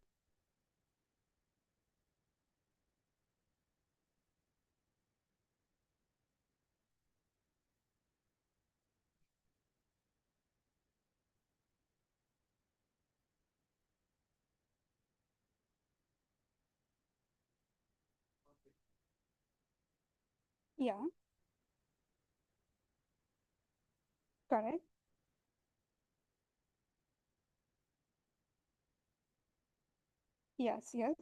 Yeah. Correct. Yes, yes.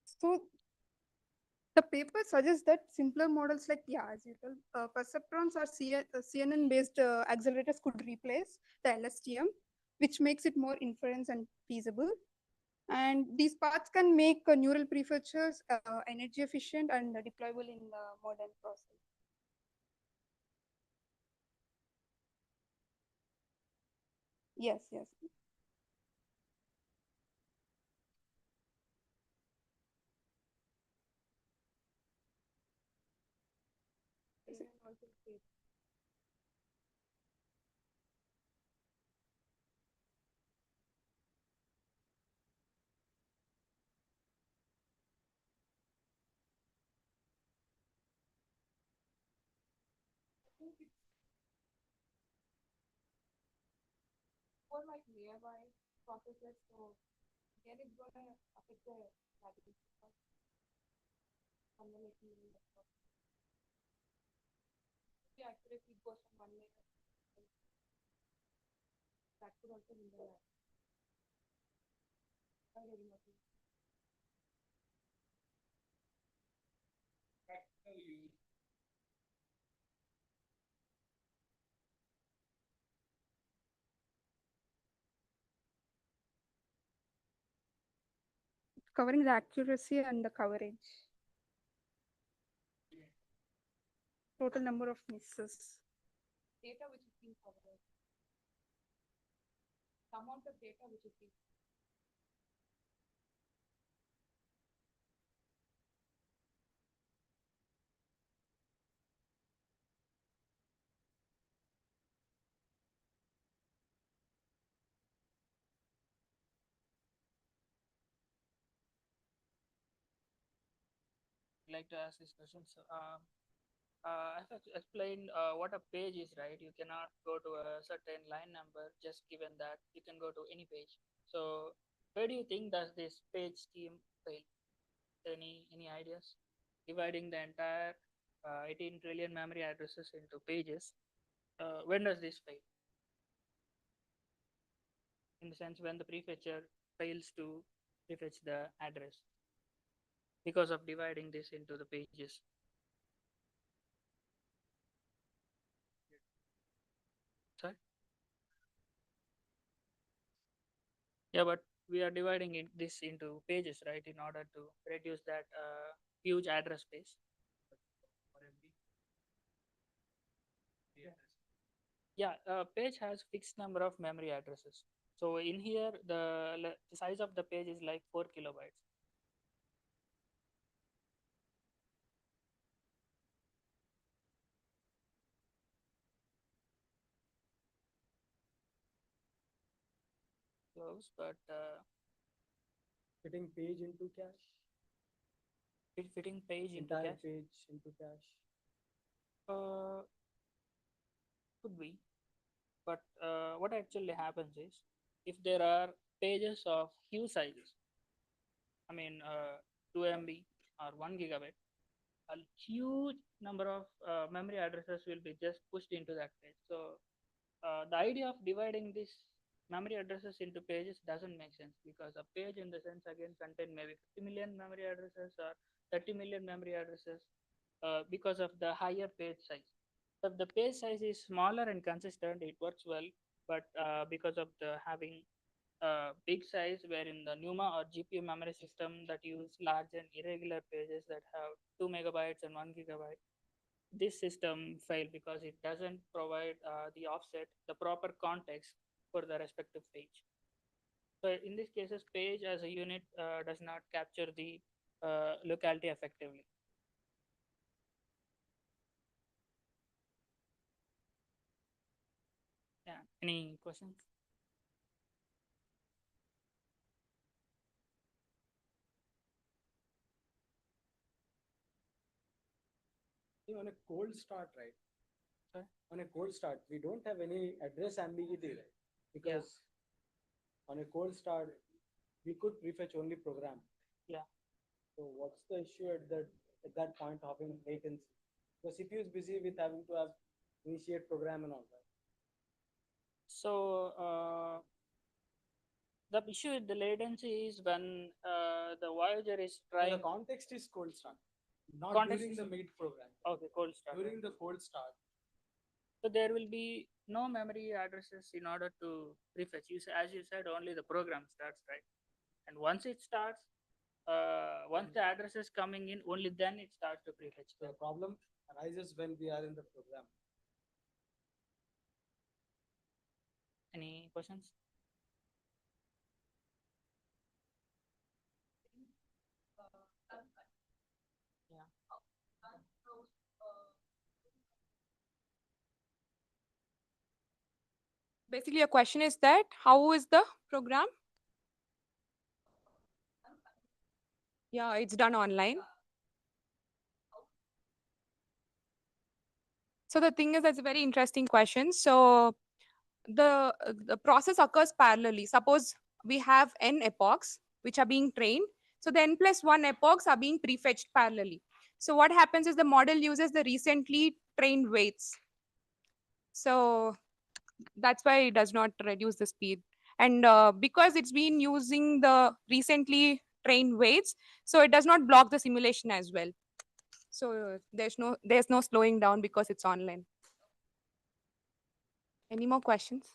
So the paper suggests that simpler models like, yeah, as you told, perceptrons or CNN-based accelerators could replace the LSTM, which makes it more inference and feasible. And these paths can make neural prefetchers energy efficient and deployable in the modern process. Yes, yes. For like nearby processes, so again it's gonna affect the latency cost. The accuracy goes from 1 layer. That could also hinder that. Covering the accuracy and the coverage. Total number of misses. Data which is being covered. The amount of data which is being Like to ask this question. So, I've explained what a page is, right? You cannot go to a certain line number just given that. You can go to any page. So, where do you think does this page scheme fail? Any ideas? Dividing the entire 18 trillion memory addresses into pages. When does this fail? In the sense when the prefetcher fails to prefetch the address because of dividing this into the pages. Sorry? Yeah, but we are dividing this into pages, right, in order to reduce that huge address space. Yeah, page has fixed number of memory addresses. So in here, the size of the page is like 4 kilobytes. Close, but Fitting page into cache. Fitting page into Entire cache. page into cache. Could be, but what actually happens is if there are pages of huge sizes, I mean 2 MB or 1 gigabyte, a huge number of memory addresses will be just pushed into that page. So the idea of dividing these memory addresses into pages doesn't make sense, because a page in the sense again contain maybe 50 million memory addresses or 30 million memory addresses because of the higher page size. If the page size is smaller and consistent, it works well, but because of the having big size, wherein the NUMA or GPU memory system that use large and irregular pages that have 2 megabytes and 1 gigabyte, this system failed because it doesn't provide the offset, the proper context for the respective page. So in this cases, page as a unit does not capture the locality effectively. Yeah. Any questions? On a cold start, right? Sorry? On a cold start, we don't have any address ambiguity, right? Because on a cold start, we could prefetch only program. Yeah. So what's the issue at that point of having latency? The CPU is busy with having to have initiate program and all that. So the issue with the latency is when the Voyager is trying. The context is cold start, not Context during is- the mid program. Okay, cold start. During the cold start. So there will be no memory addresses in order to prefetch. As you said, only the program starts, right? And once it starts, once the address is coming in, only then it starts to prefetch. The problem arises when we are in the program. Any questions? Yeah. Basically, your question is that how is the program? Yeah, it's done online. So the thing is, that's a very interesting question. So the process occurs parallelly. Suppose we have n epochs which are being trained. So the n+1 epochs are being prefetched parallelly. So what happens is the model uses the recently trained weights. So that's why it does not reduce the speed. And because it's been using the recently trained weights, so it does not block the simulation as well. So there's no slowing down because it's online. Any more questions?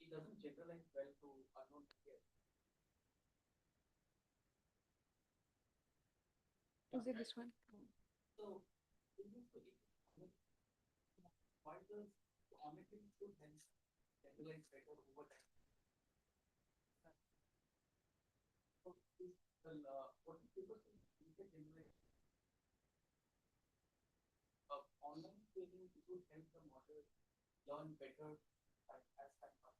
It doesn't generalize well to unknown behavior. Is it this one? So, why does omitting should hence generalize better over time? What is people generalize? Online training should help the model learn better as time passes.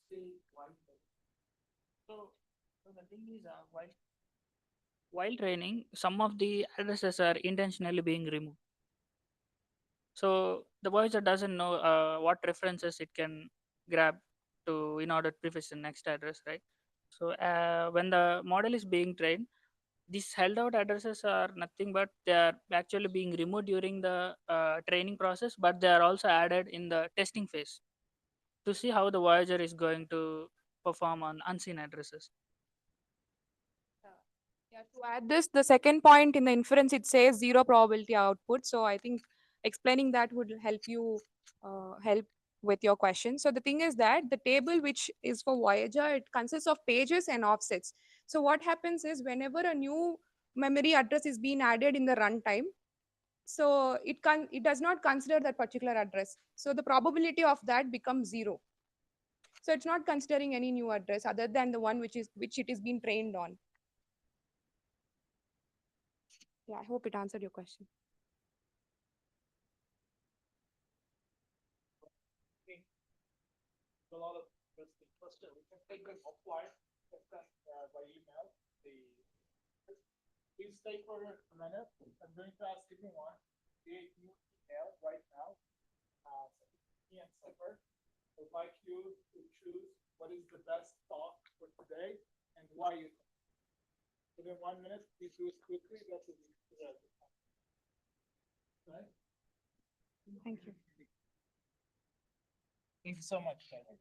Still, why? So the thing is, while training, some of the addresses are intentionally being removed. So the Voyager doesn't know what references it can grab to in order to prefetch the next address, right? So when the model is being trained, these held out addresses are nothing but they are actually being removed during the training process, but they are also added in the testing phase to see how the Voyager is going to perform on unseen addresses. Yeah, to add this, the second point in the inference, it says 0 probability output. So I think explaining that would help you help with your question. So the thing is that the table which is for Voyager, it consists of pages and offsets. So what happens is whenever a new memory address is being added in the runtime, so it does not consider that particular address. So the probability of that becomes 0. So it's not considering any new address other than the one which it is being trained on. Yeah, I hope it answered your question. A lot of interesting questions. We can take them offline by email. Please stay for a minute. I'm going to ask everyone to create new email right now. Me and Sefer. I'd like you to choose what is the best talk for today and why you think. Within 1 minute, please do it quickly. That will be right. Thank you. Thank you so much, guys.